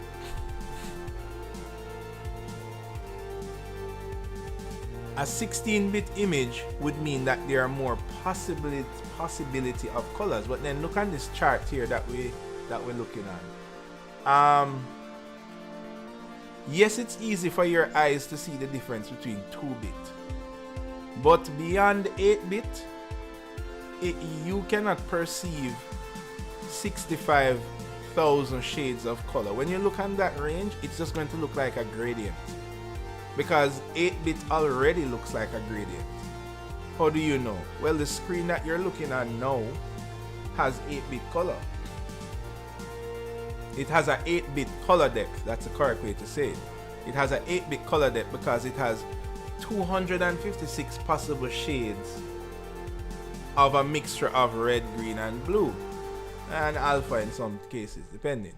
a 16-bit image would mean that there are more possibility of colors. But then look on this chart here that we're looking at. Yes, it's easy for your eyes to see the difference between 2-bit, but beyond 8-bit, you cannot perceive 65,000 shades of color. When you look on that range, it's just going to look like a gradient, because 8-bit already looks like a gradient. How do you know? Well, the screen that you're looking at now has 8-bit color. It has an 8-bit color depth. That's the correct way to say it. It has an 8-bit color depth because it has 256 possible shades of a mixture of red, green, and blue, and alpha in some cases, depending.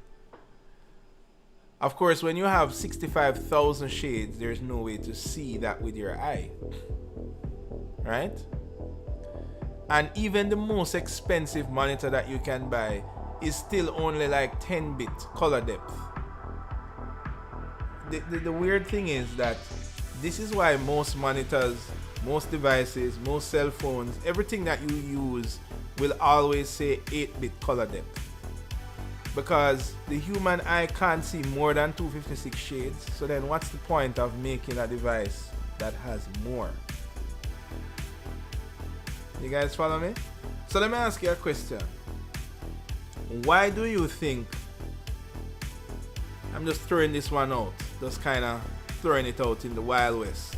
Of course, when you have 65,000 shades, there's no way to see that with your eye, right? And even the most expensive monitor that you can buy is still only like 10-bit color depth. The weird thing is that this is why most monitors, most devices, most cell phones, everything that you use will always say 8-bit color depth, because the human eye can't see more than 256 shades. So then what's the point of making a device that has more? You guys follow me? So let me ask you a question. Why do you think, I'm just throwing this one out, just kind of throwing it out in the Wild West,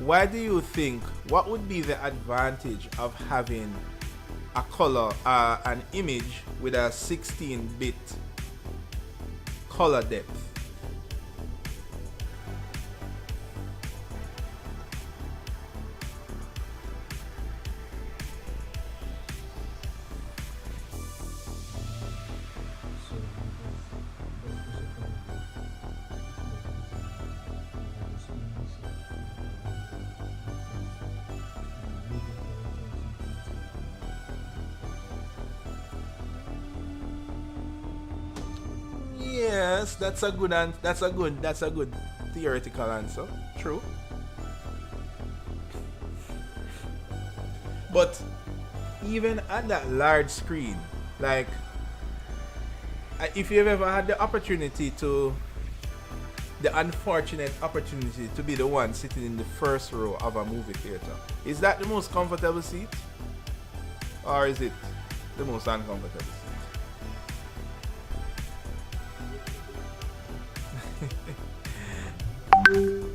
why do you think, what would be the advantage of having a color, an image with a 16-bit color depth? Yes, that's a good theoretical answer. True. But even at that large screen, like, if you've ever had the unfortunate opportunity to be the one sitting in the first row of a movie theater, is that the most comfortable seat? Or is it the most uncomfortable seat?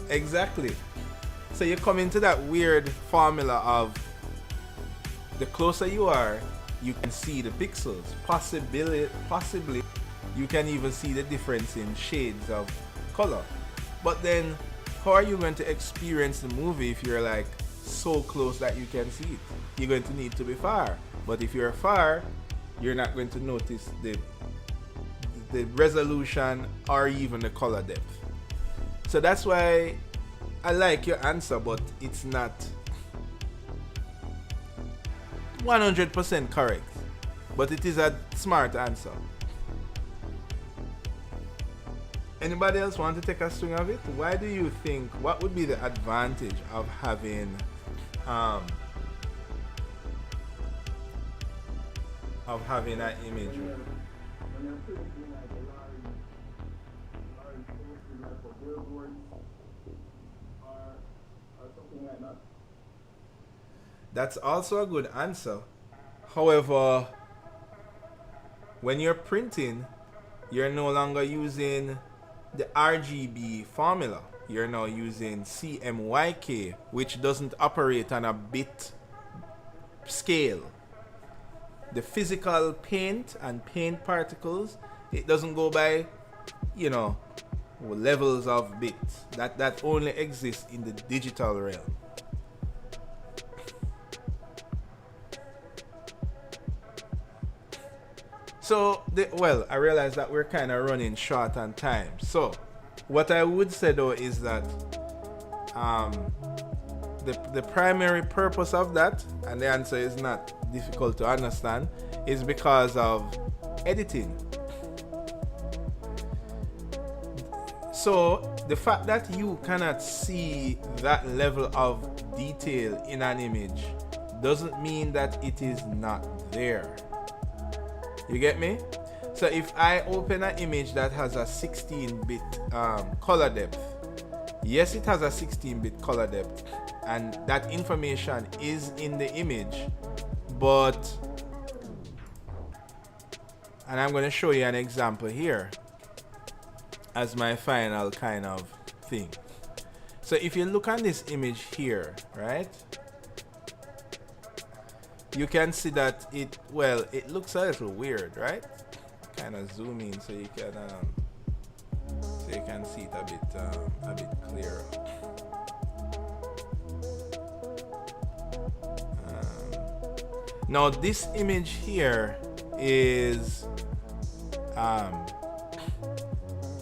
Exactly. So you come into that weird formula of the closer you are, you can see the pixels. Possibly you can even see the difference in shades of color. But then how are you going to experience the movie if you're like so close that you can see it? You're going to need to be far. But if you're far, you're not going to notice the resolution or even the color depth. So that's why I like your answer, but it's not 100% correct. But it is a smart answer. Anybody else want to take a swing of it? Why do you think, what would be the advantage of having that image? That's also a good answer. However, when you're printing, you're no longer using the RGB formula. You're now using CMYK, which doesn't operate on a bit scale. the physical paint and paint particles. It doesn't go by, you know, levels of bits. That only exists in the digital realm. So, well, I realize that we're kind of running short on time. So, what I would say though is that the primary purpose of that, and the answer is not difficult to understand, is because of editing. So, the fact that you cannot see that level of detail in an image doesn't mean that it is not there. You get me? So if I open an image that has a 16-bit color depth, yes, it has a 16-bit color depth, and that information is in the image, but, and I'm going to show you an example here as my final kind of thing. So if you look on this image here, right, you can see that it looks a little weird, right? Kind of zoom in so you can see it a bit clearer. Now this image here is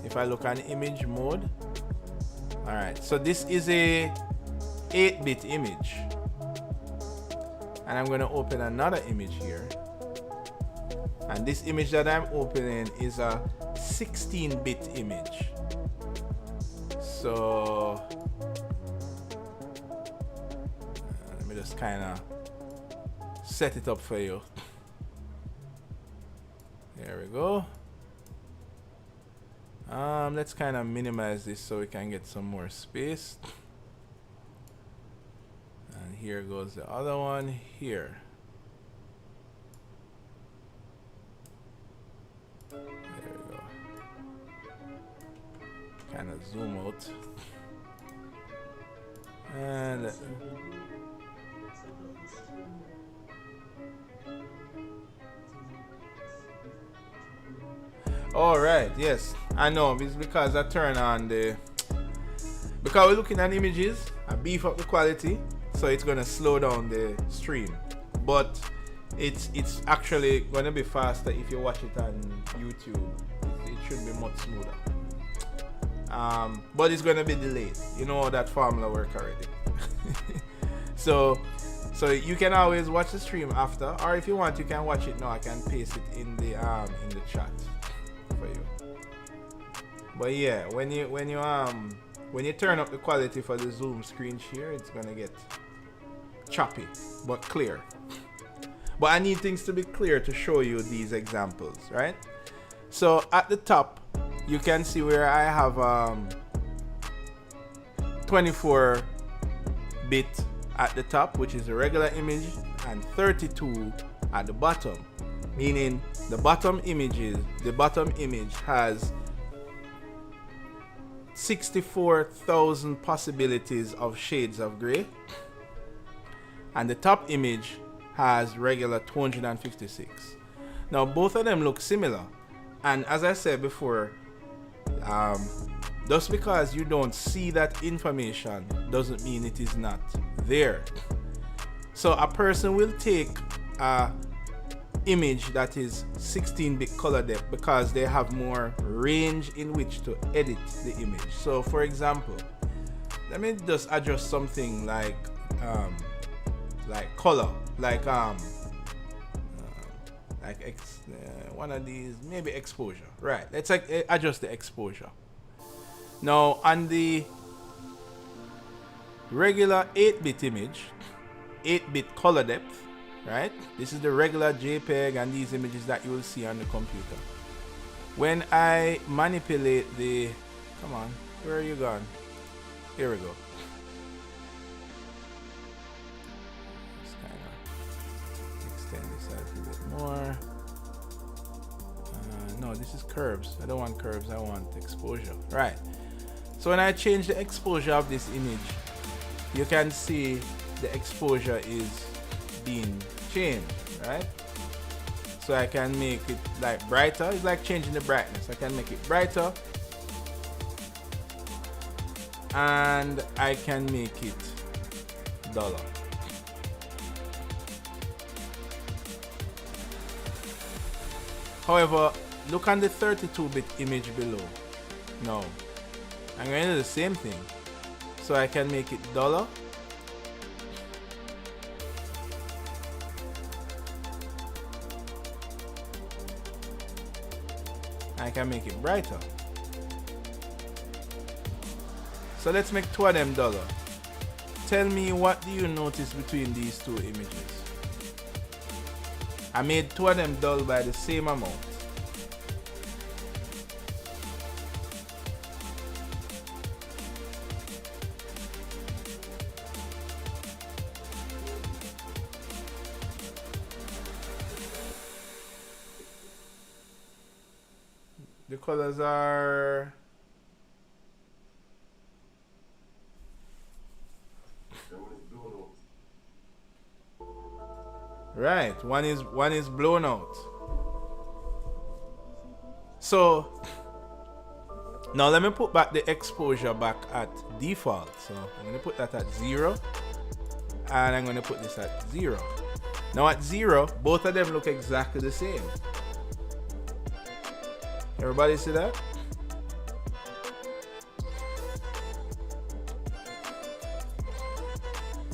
if I look on image mode, all right, so this is a 8-bit image. And I'm going to open another image here. And this image that I'm opening is a 16-bit image. So let me just kind of set it up for you. There we go. Let's kind of minimize this so we can get some more space. And here goes the other one here. There we go. Kind of zoom out. And all right, yes, I know. It's because I turn on because we're looking at images, I beef up the quality. So it's gonna slow down the stream, but it's actually gonna be faster if you watch it on YouTube. It should be much smoother. But it's gonna be delayed. You know how that formula works already. So you can always watch the stream after, or if you want, you can watch it now. I can paste it in the chat for you. But yeah, when you turn up the quality for the zoom screen share, it's gonna get choppy but clear. But I need things to be clear to show you these examples, right? So at the top you can see where I have 24-bit at the top, which is a regular image, and 32 at the bottom, meaning the bottom image has 64,000 possibilities of shades of gray, and the top image has regular 256. Now both of them look similar, and as I said before, just because you don't see that information doesn't mean it is not there. So a person will take a image that is 16-bit color depth because they have more range in which to edit the image. So for example, let me just adjust something like color, one of these, maybe exposure, right? Let's adjust the exposure. Now on the regular 8-bit image, 8-bit color depth, right? This is the regular JPEG and these images that you will see on the computer. When I manipulate the, come on, where are you gone? Here we go. Just kind of extend this out a bit more. No, this is curves. I don't want curves, I want exposure. Right. So when I change the exposure of this image, you can see the exposure is being changed, right? so I can make it like brighter. It's like changing the brightness. I can make it brighter, and I can make it duller. However, look on the 32-bit image below. Now, I'm going to do the same thing. So I can make it duller. I can make it brighter. So let's make two of them duller. Tell me, what do you notice between these two images? I made two of them dull by the same amount. The colors are That one is blown out. right. One is blown out. So now let me put back the exposure back at default. So I'm going to put that at 0, and I'm going to put this at 0. Now at 0, both of them look exactly the same. Everybody see that?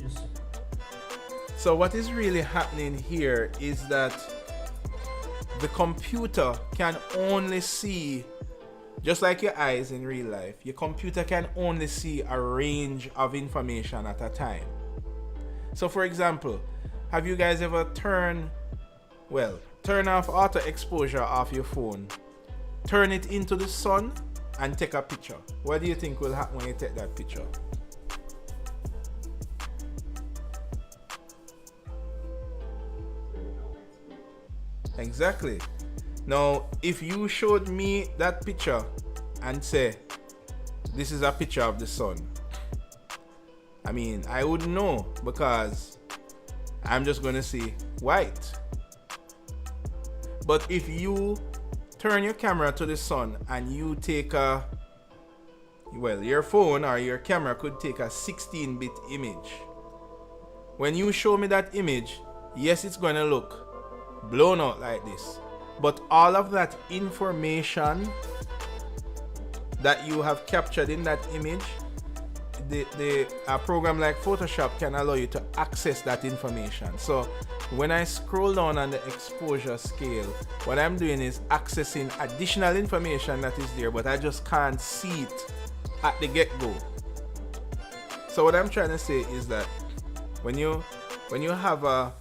Yes, sir. So what is really happening here is that the computer can only see, just like your eyes in real life, your computer can only see a range of information at a time. So for example, have you guys ever turn off auto exposure off your phone, turn it into the sun, and take a picture? What do you think will happen when you take that picture? Exactly. Now, if you showed me that picture and say, this is a picture of the sun, I mean, I wouldn't know, because I'm just going to see white. But if you turn your camera to the sun and you take your phone or your camera could take a 16-bit image. When you show me that image, yes, it's going to look blown out like this, but all of that information that you have captured in that image, a program like Photoshop can allow you to access that information. So when I scroll down on the exposure scale, what I'm doing is accessing additional information that is there, but I just can't see it at the get-go. So what I'm trying to say is that when you have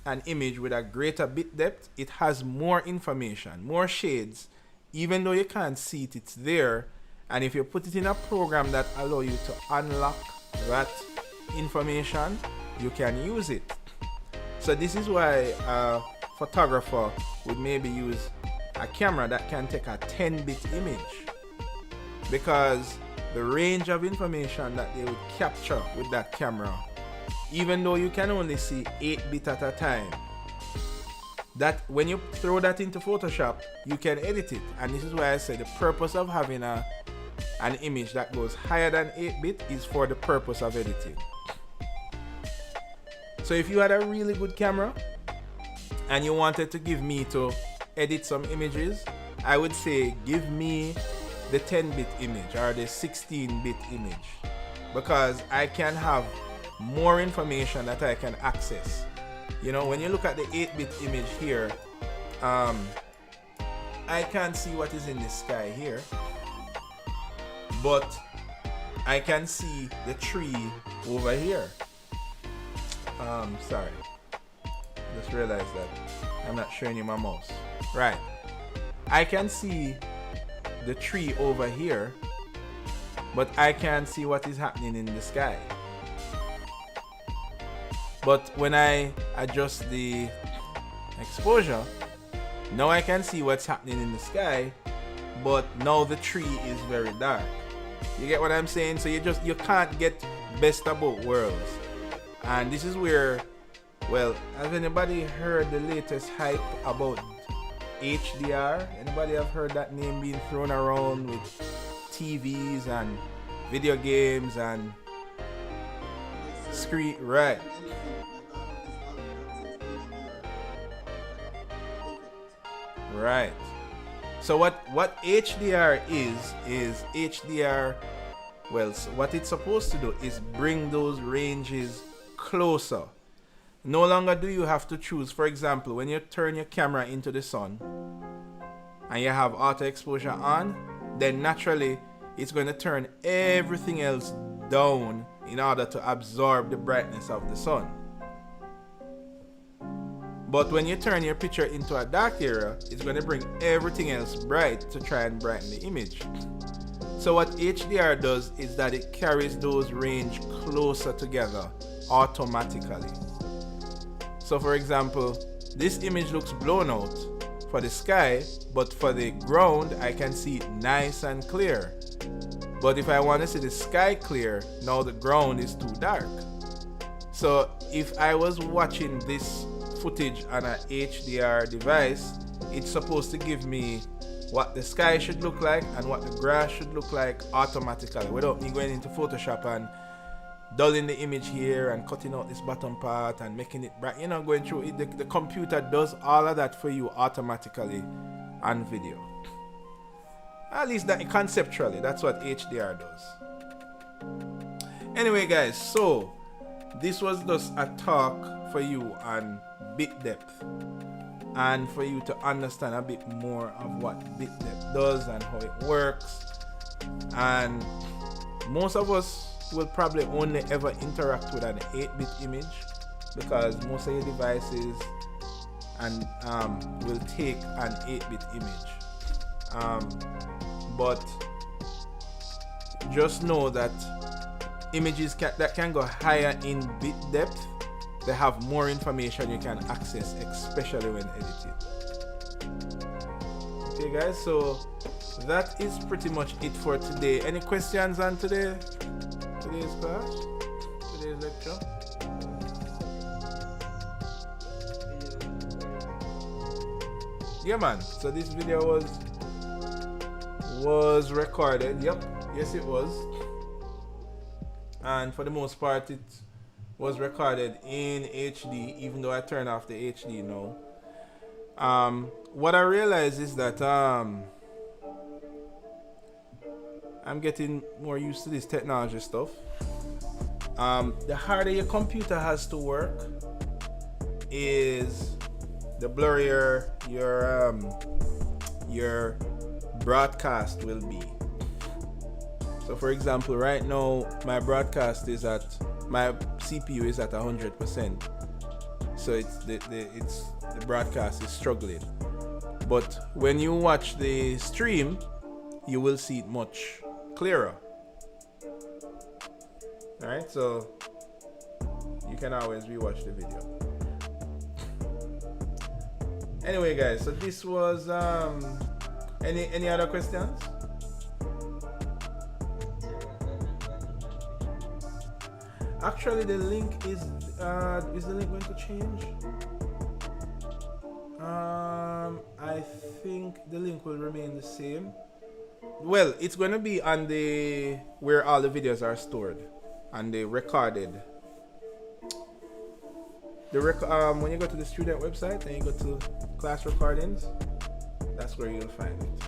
an image with a greater bit depth, it has more information, more shades. Even though you can't see it, it's there. And if you put it in a program that allows you to unlock that information, you can use it. So this is why a photographer would maybe use a camera that can take a 10-bit image, because the range of information that they would capture with that camera, even though you can only see 8-bit at a time, that when you throw that into Photoshop, you can edit it. And this is why I say the purpose of having an image that goes higher than 8-bit is for the purpose of editing. So if you had a really good camera and you wanted to give me to edit some images, I would say give me the 10-bit image or the 16-bit image, because I can have more information that I can access. You know, when you look at the 8-bit image here, I can't see what is in the sky here, but I can see the tree over here. Sorry, just realized that I'm not showing you my mouse. Right, I can see the tree over here, but I can't see what is happening in the sky. But when I adjust the exposure, now I can see what's happening in the sky, but now the tree is very dark. You get what I'm saying? So you can't get best of both worlds. And this is where Well, have anybody heard the latest hype about HDR? Anybody have heard that name being thrown around with TVs and video games and screen? Right. Right. So what HDR is HDR. Well, so what it's supposed to do is bring those ranges closer. No longer do you have to choose. For example, when you turn your camera into the sun and you have auto exposure on, then naturally it's going to turn everything else down in order to absorb the brightness of the sun. But when you turn your picture into a dark area, it's going to bring everything else bright to try and brighten the image. So what HDR does is that it carries those range closer together automatically. So for example, this image looks blown out for the sky, but for the ground, I can see it nice and clear. But if I want to see the sky clear, now the ground is too dark. So if I was watching this footage on an HDR device, it's supposed to give me what the sky should look like and what the grass should look like automatically, without me going into Photoshop and dulling the image here and cutting out this bottom part and making it bright, going through it. The computer does all of that for you automatically on video. At least that conceptually, that's what HDR does. Anyway guys, so this was just a talk for you on bit depth and for you to understand a bit more of what bit depth does and how it works. And most of us will probably only ever interact with an 8-bit image because most of your devices will take an 8-bit image. But just know that images that can go higher in bit depth, they have more information you can access, especially when editing. Okay guys, so that is pretty much it for today. Any questions on today's class, today's lecture? Yeah man, so this video was recorded. Yep, yes it was. And for the most part it was recorded in HD, even though I turned off the HD now. What I realized is that I'm getting more used to this technology stuff. The harder your computer has to work is the blurrier your broadcast will be. So for example, right now my CPU is at 100%. So the broadcast is struggling. But when you watch the stream, you will see it much clearer. Alright, so you can always rewatch the video. Anyway guys, so this was any other questions? Actually the link is the link going to change? I think the link will remain the same. Well, it's going to be on where all the videos are stored, and they recorded. When you go to the student website and you go to class recordings, that's where you'll find it.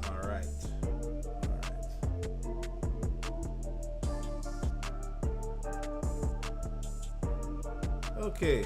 All right. Okay.